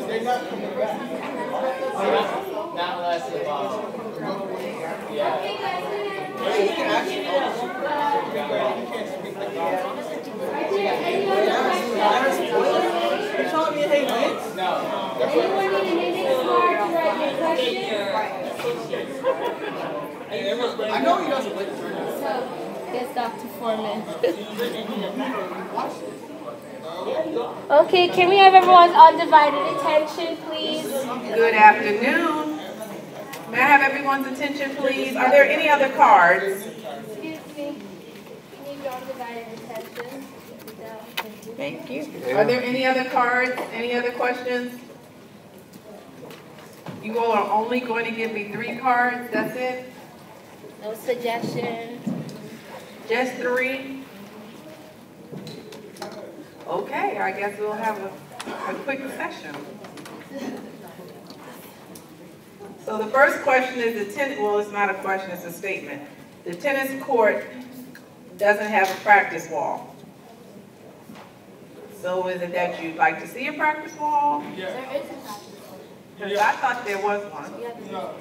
they're not coming back. Not unless it's yeah. You can actually you can't speak like that. You're telling me hey wins? No. Anyone need an index card to write your question? I know he doesn't win. So, guess Dr. Foreman. Okay, can we have everyone's undivided attention, please? Good afternoon. May I have everyone's attention, please? Are there any other cards? Excuse me. We need your undivided attention. Thank you. Are there any other cards? Any other questions? You all are only going to give me 3 cards, that's it? No suggestions. Just 3? Okay, I guess we'll have a quick session. So the first question is well, it's not a question, it's a statement. The tennis court doesn't have a practice wall. So is it that you'd like to see a practice wall? There is a practice wall. Because I thought there was one. Yeah.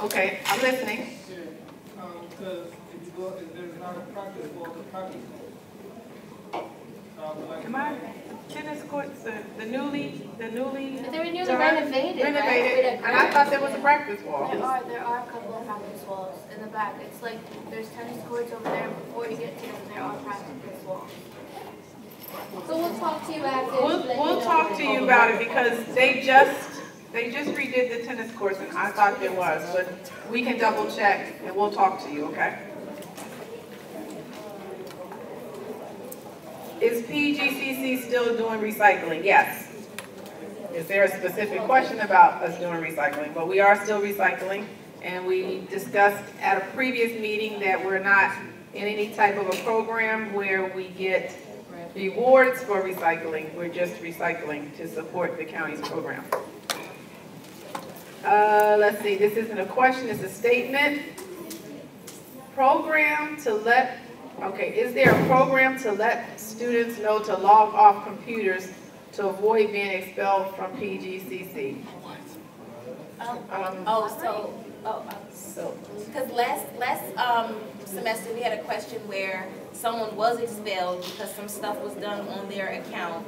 Okay, I'm listening. Because if you go, if there's not a practice wall, the practice wall. Am I, tennis courts, the newly They were newly done? renovated, right? Renovated, and I thought there was a practice wall. There are a couple of practice walls in the back. It's like there's tennis courts over there. Before you get to them, there are practice walls. So we'll talk to you after. We'll talk to you about it because they just redid the tennis courts and I thought there was, but we can double check and we'll talk to you, okay? Is PGCC still doing recycling? Yes. Is there a specific question about us doing recycling? But we are still recycling, and we discussed at a previous meeting that we're not in any type of a program where we get rewards for recycling. We're just recycling to support the county's program. Let's see, this isn't a question, it's a statement. Program to let, okay, is there a program to let students know to log off computers to avoid being expelled from PGCC? Because last semester we had a question where someone was expelled because some stuff was done on their account,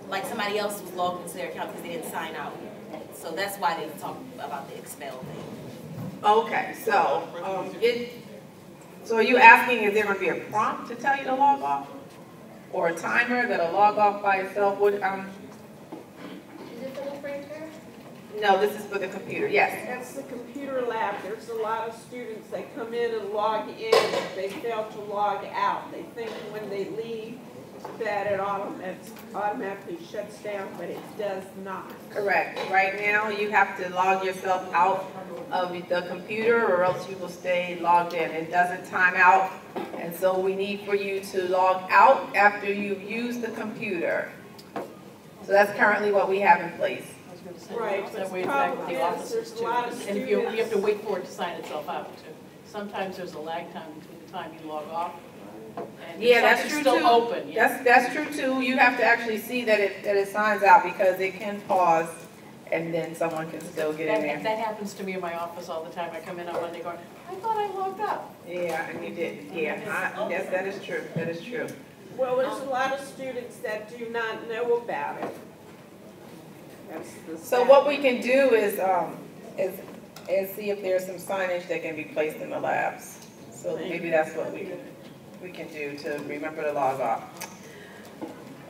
like somebody else was logged into their account because they didn't sign out. So that's why they talked about the expel thing. Okay, so so are you asking, is there going to be a prompt to tell you to log off, or a timer that'll log off by itself? What Is it for the printer? No, this is for the computer. Yes. That's the computer lab. There's a lot of students that come in and log in. They fail to log out. They think when they leave that it automatically shuts down, but it does not. Correct. Right now, you have to log yourself out of the computer or else you will stay logged in. It doesn't time out, and so we need for you to log out after you've used the computer. So that's currently what we have in place. Right, but the problem is there's a lot of students. And if you have to wait for it to sign itself out too. Sometimes there's a lag time between the time you log off and Yeah, that's true still too. open. Yeah. That's true too. You have to actually see that it signs out because it can pause and then someone can still get in there. That happens to me in my office all the time. I come in on Monday going, I thought I logged out. Yeah, and you did. Yeah, yes, that is true. That is true. Well, there's a lot of students that do not know about it. So what we can do is see if there's some signage that can be placed in the labs. So maybe that's what we can do to remember to log off.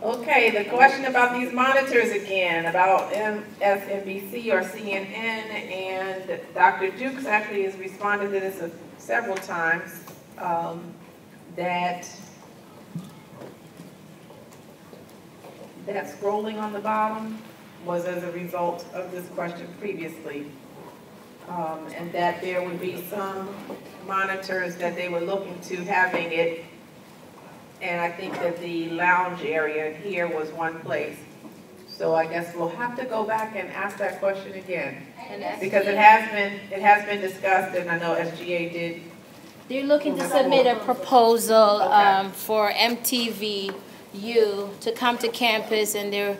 Okay, the question about these monitors again, about MSNBC or CNN, and Dr. Dukes actually has responded to this several times, that scrolling on the bottom was as a result of this question previously, and that there would be some monitors that they were looking to having it, and I think that the lounge area here was one place. So I guess we'll have to go back and ask that question again, because it has been discussed, and I know SGA did. They're looking to submit a proposal for MTVU to come to campus, and they're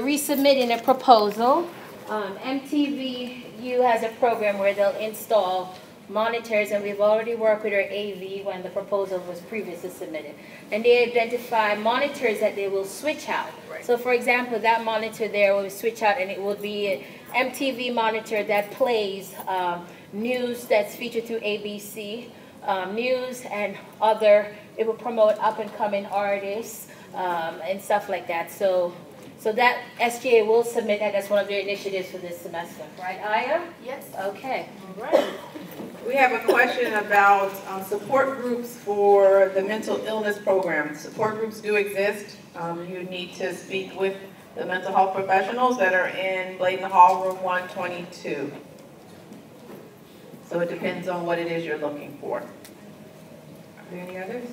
resubmitting a proposal. MTVU has a program where they'll install monitors, and we've already worked with our AV when the proposal was previously submitted. And they identify monitors that they will switch out. Right. So for example, that monitor there will switch out, and it will be an MTV monitor that plays news that's featured through ABC News and other. It will promote up-and-coming artists and stuff like that. So that SGA will submit that as one of their initiatives for this semester. Right, Aya? Yes. Okay. All right. We have a question about support groups for the mental illness program. Support groups do exist. You need to speak with the mental health professionals that are in Bladen Hall, room 122. So it depends on what it is you're looking for. Are there any others?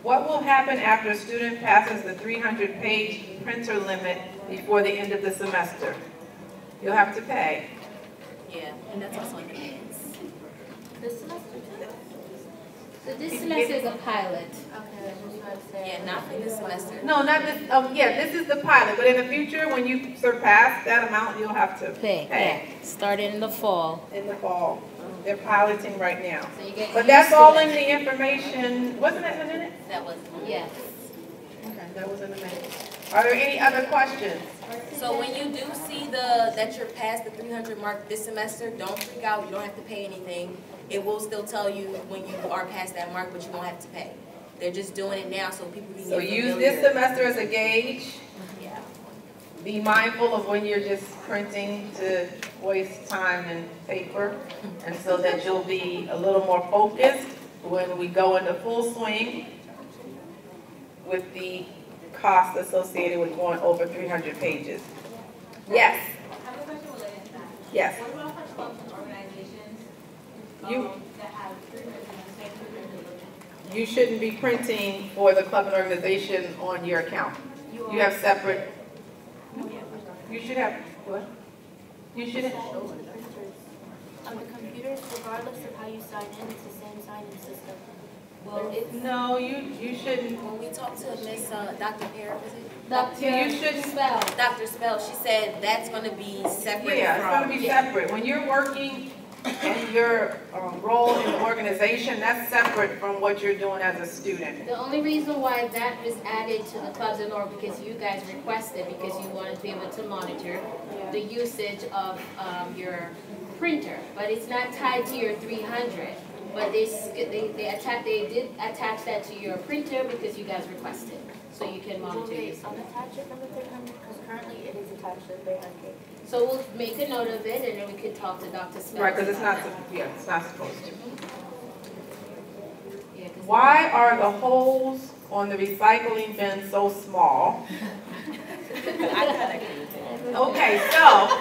What will happen after a student passes the 300-page printer limit before the end of the semester? You'll have to pay. Yeah, and that's also in the minutes. This semester too? So this semester is a pilot. Okay, that's just what I said. Yeah, not for this semester. No, not this, yeah, this is the pilot, but in the future, when you surpass that amount, you'll have to Pay, pay yeah. Started in the fall. in the fall. They're piloting right now. So you get But that's used to all it. in the information, wasn't that in the minutes? That was. Yes. Okay, that was in the minutes. Are there any other questions? So when you do see that you're past the 300 mark this semester, don't freak out. You don't have to pay anything. It will still tell you when you are past that mark, but you won't have to pay. They're just doing it now so people can So get use familiar. this semester as a gauge. Yeah. Be mindful of when you're just printing to waste time and paper, and so that you'll be a little more focused when we go into full swing with the cost associated with going over 300 pages. Yes. I have a question related to that. Yes. What about for clubs and organizations that have 300 and say 300? You shouldn't be printing for the club and organization on your account. You have separate. You should have, what? You shouldn't. On the computers, regardless of how you sign in, it's the same sign-in system. Well, No, you shouldn't. when we talked to Miss Dr. Pear, was it? You shouldn't. Dr. Spell, she said that's going to be separate Yeah, it's from. going to be separate. When you're working in your role in the organization, that's separate from what you're doing as a student. The only reason why that was added to the clubs and org because you guys requested, because you wanted to be able to monitor the usage of your printer, but it's not tied to your 300. But they did attach that to your printer because you guys requested, so you can Will monitor they your. unattach it from the 300? Because currently it is attached to the 300. So we'll make a note of it, and then we could talk to Dr. Smith. Right, because it's not, yeah, it's not supposed to. Yeah, 'cause Why are the holes on the recycling bin so small? Okay, so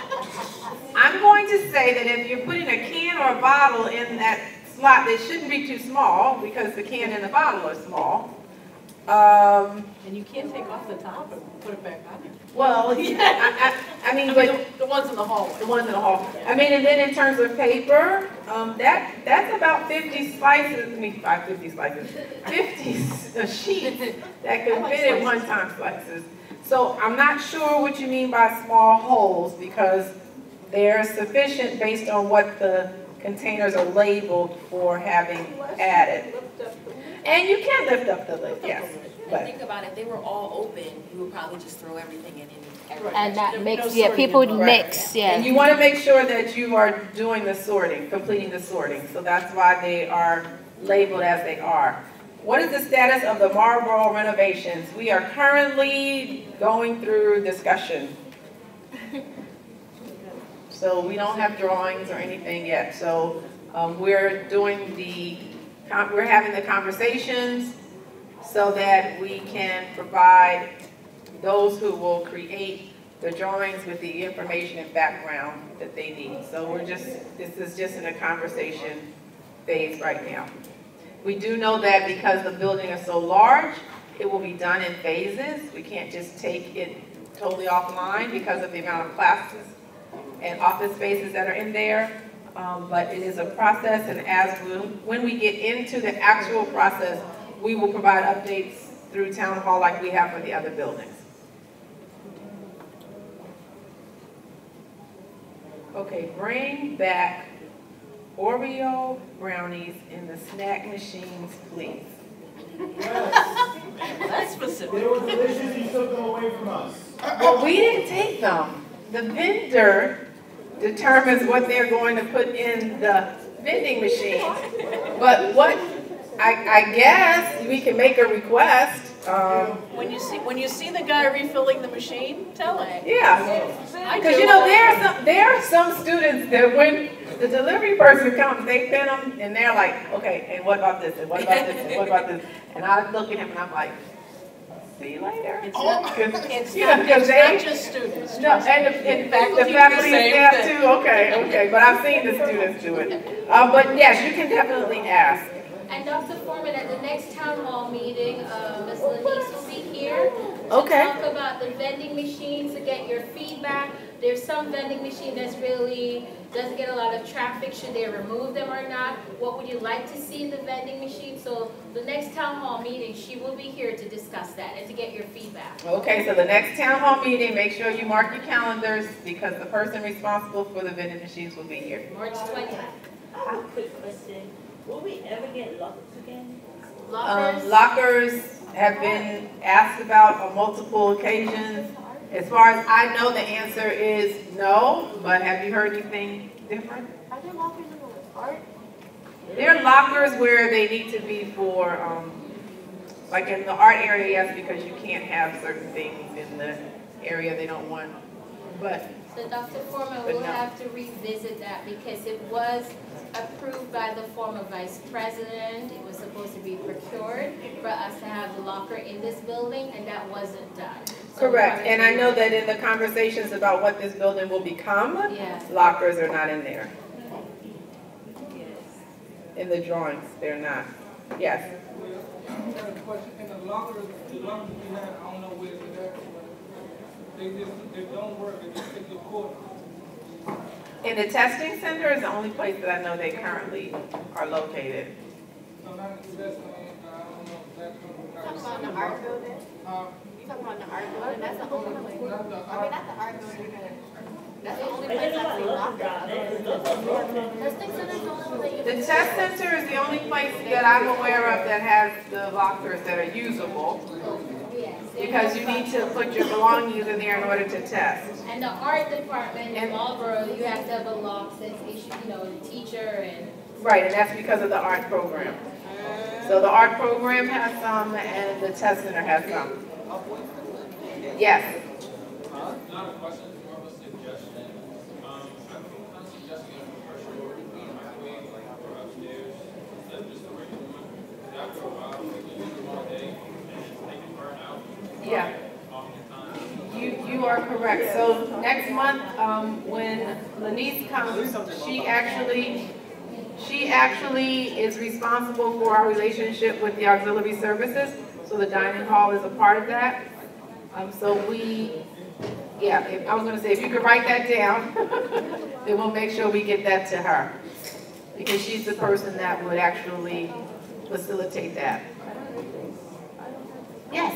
I'm going to say that if you're putting a can or a bottle in that slot, they shouldn't be too small because the can and the bottle are small. And you can't take off the top and put it back on there. Well, yeah, I mean, but The ones in the hallway. the ones in the hall. I mean, and then in terms of paper, that's about 50 slices, 50 slices, 50 sheets that can fit in one-time slices. So I'm not sure what you mean by small holes because they're sufficient based on what the containers are labeled for having added. And you can lift up the lid, yes. And think about it, if they were all open, you would probably just throw everything in and And that No mix, sorting yeah, people would involved. mix, yeah. And you want to make sure that you are doing the sorting, completing the sorting. So that's why they are labeled as they are. What is the status of the Marlboro renovations? We are currently going through discussion. So we don't have drawings or anything yet. So we're having the conversations so that we can provide those who will create the drawings with the information and background that they need. So this is just in a conversation phase right now. We do know that because the building is so large, it will be done in phases. We can't just take it totally offline because of the amount of classes and office spaces that are in there. But it is a process, and when we get into the actual process, we will provide updates through town hall like we have for the other buildings. Okay, bring back Oreo brownies in the snack machines, please. That's specific. They were delicious, you took them away from us. But we didn't take them. The vendor determines what they're going to put in the vending machine. But what, I guess we can make a request. When you see the guy refilling the machine, tell him. Yeah, I because do. you know there are some students that when the delivery person comes, they pin them and they're like, okay, and what about this, and what about this, and what about this, and I look at him and I'm like, see you later. It's not just students. No, and in fact, the do the faculty and same staff thing. too. Okay, but I've seen the students do it. But yes, you can definitely ask. And Dr. Foreman, at the next town hall meeting, Ms. Lenise will be here. Okay. talk about the vending machines to get your feedback. There's some vending machine that's really doesn't get a lot of traffic. Should they remove them or not? What would you like to see in the vending machine? So the next town hall meeting, she will be here to discuss that and to get your feedback. Okay, so the next town hall meeting, make sure you mark your calendars because the person responsible for the vending machines will be here. March 20th. I have a quick question. Will we ever get lockers again? Lockers have been asked about on multiple occasions. As far as I know, the answer is no, but have you heard anything different? Are there lockers in the art? There are lockers where they need to be for, like in the art area, yes, because you can't have certain things in the area they don't want. But So Dr. Foreman will have to revisit that because it was approved by the former vice president. It was supposed to be procured for us to have the locker in this building, and that wasn't done. So correct, and I know that in the conversations about what this building will become, lockers are not in there. In the drawings, they're not. Yes. I have a question. In the lockers we have, I don't know where they're at, but they don't work. They just take your cord. In the testing center is the only place that I know they currently are located. No, not in the testing. I don't know if that's Talking about the art building? You talking about the art building? That's the only place. Not the art building. That's the only place I've seen lockers. Testing center is the only one that you. The test center is the only place that I'm aware of that has the lockers that are usable. Because you need to put your belongings in there in order to test. And the art department in Marlboro, you have to have a lock that's issued, the teacher and. Right, and that's because of the art program. So the art program has some, and the test center has some. Yes. Not a question, it's more of a suggestion. I'm suggesting a commercial microwave for upstairs instead of just a regular one. After a while, people use them all day and they can burn out. Yeah. You are correct. So next month, when Lanice comes, she actually is responsible for our relationship with the auxiliary services. So the dining hall is a part of that. I was going to say, if you could write that down, then we'll make sure we get that to her. Because she's the person that would actually facilitate that. Yes?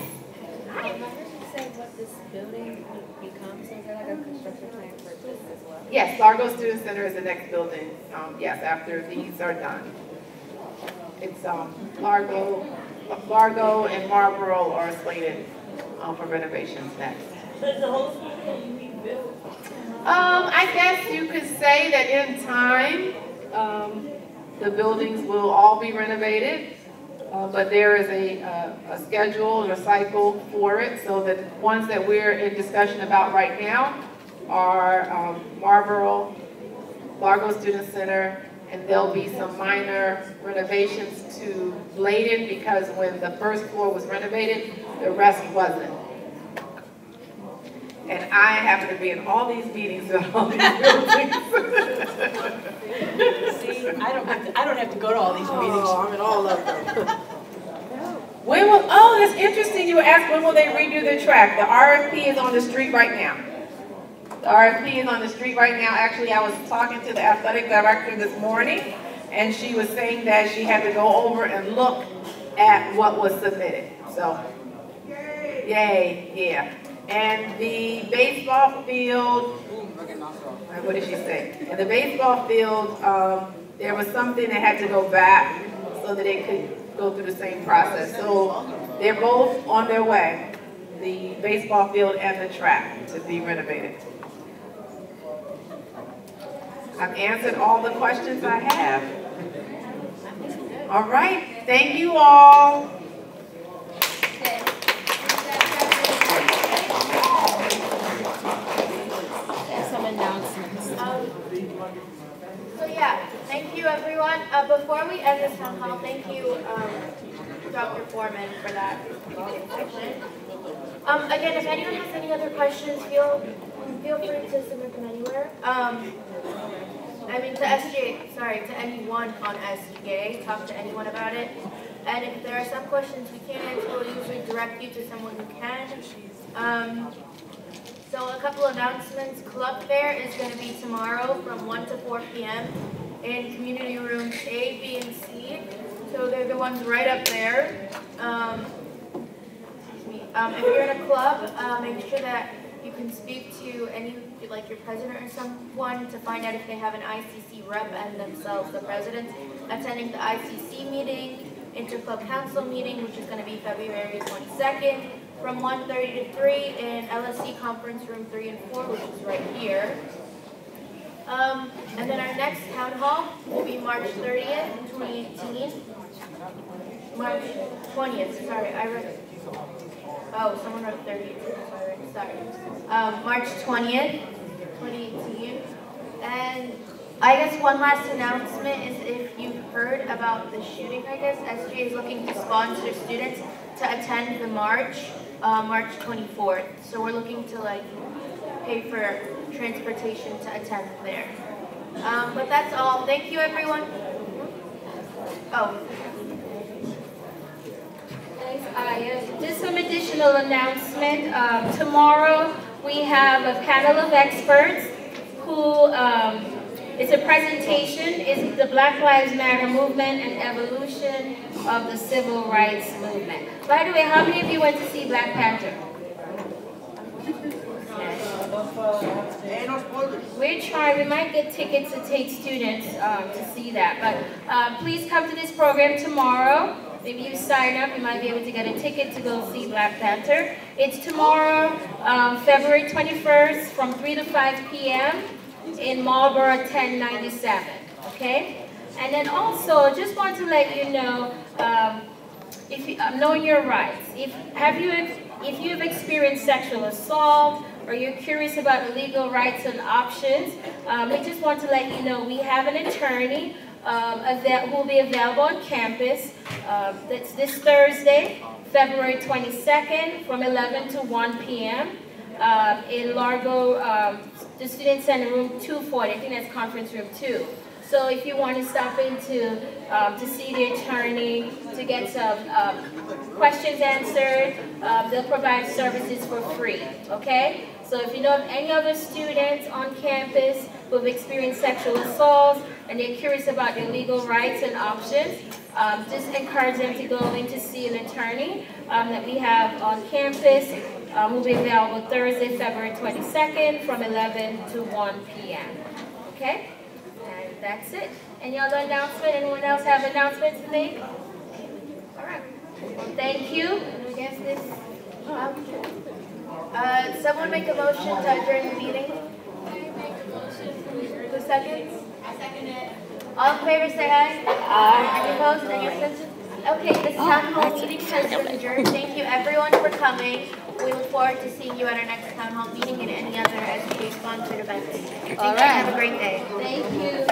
What this building becomes, is there like a construction plan for this as well? Yes, Largo Student Center is the next building, yes, after these are done. It's Largo and Marlboro are slated for renovations next. So is the whole school going to be rebuilt? I guess you could say that in time, the buildings will all be renovated. But there is a schedule and a cycle for it, so the ones that we're in discussion about right now are Marlboro, Largo Student Center, and there'll be some minor renovations to Bladen because when the first floor was renovated, the rest wasn't. And I happen to be in all these meetings with all these buildings. See, I don't have to go to all these meetings. Oh, I'm in all of them. That's interesting. You asked when will they redo the track. The RFP is on the street right now. The RFP is on the street right now. Actually, I was talking to the athletic director this morning, and she was saying that she had to go over and look at what was submitted. So, yay, yeah. And the baseball field, what did she say? And the baseball field, there was something that had to go back so that it could go through the same process. So they're both on their way, the baseball field and the track, to be renovated. I've answered all the questions I have. All right, thank you all. Some announcements. So yeah, thank you everyone. Before we end this town hall, thank you Dr. Foreman for that section. Again, if anyone has any other questions, feel free to submit them anywhere. I mean to SGA, sorry, to anyone on SGA, talk to anyone about it. And if there are some questions we can't answer, we'll usually direct you to someone who can. So a couple announcements. Club Fair is going to be tomorrow from 1 to 4 p.m. in community rooms A, B, and C. So they're the ones right up there. If you're in a club, make sure that you can speak to like your president or someone to find out if they have an ICC rep and themselves the president attending the ICC meeting, Interclub Council meeting, which is going to be February 22nd from 1:30 to 3 in LSC Conference Room 3 and 4, which is right here. And then our next town hall will be March 30th, 2018. March 20th, sorry, I read it. Oh, someone wrote 30th, sorry. March 20th, 2018. And I guess one last announcement is if you've heard about the shooting, I guess, SGA is looking to sponsor students to attend the march, March 24th. So we're looking to pay for transportation to attend there. But that's all. Thank you, everyone. Oh. Thanks, Aya. Just some additional announcement. Tomorrow we have a panel of experts who it's a presentation. It's the Black Lives Matter movement and evolution of the civil rights movement. By the way, how many of you went to see Black Panther? We're trying, we might get tickets to take students to see that, but please come to this program tomorrow. Maybe you sign up, you might be able to get a ticket to go see Black Panther. It's tomorrow, February 21st from 3 to 5 p.m. in Marlboro 1097, okay? And then also, just want to let you know, if you know your rights. If you've experienced sexual assault, or you're curious about the legal rights and options, we just want to let you know we have an attorney who will be available on campus. That's this Thursday, February 22nd from 11 to 1 p.m. In Largo, the Student Center, room 240. I think that's conference room 2. So if you want to stop in to see the attorney, to get some questions answered, they'll provide services for free, okay? So if you know of any other students on campus who have experienced sexual assault and they're curious about their legal rights and options, just encourage them to go in to see an attorney that we have on campus. Will be available Thursday, February 22nd from 11 to 1 p.m. Okay? And that's it. Any other announcement? Anyone else have announcements to make? All right. Well, thank you. I guess this. Someone make a motion to adjourn the meeting. Who seconds? I second it. All in favor say aye. Aye. Any opposed? Any abstentions? Okay, this town hall meeting has been adjourned. Thank you everyone for coming. We look forward to seeing you at our next town hall meeting and any other SGA sponsored events. Thank you. Have a great day. Thank you.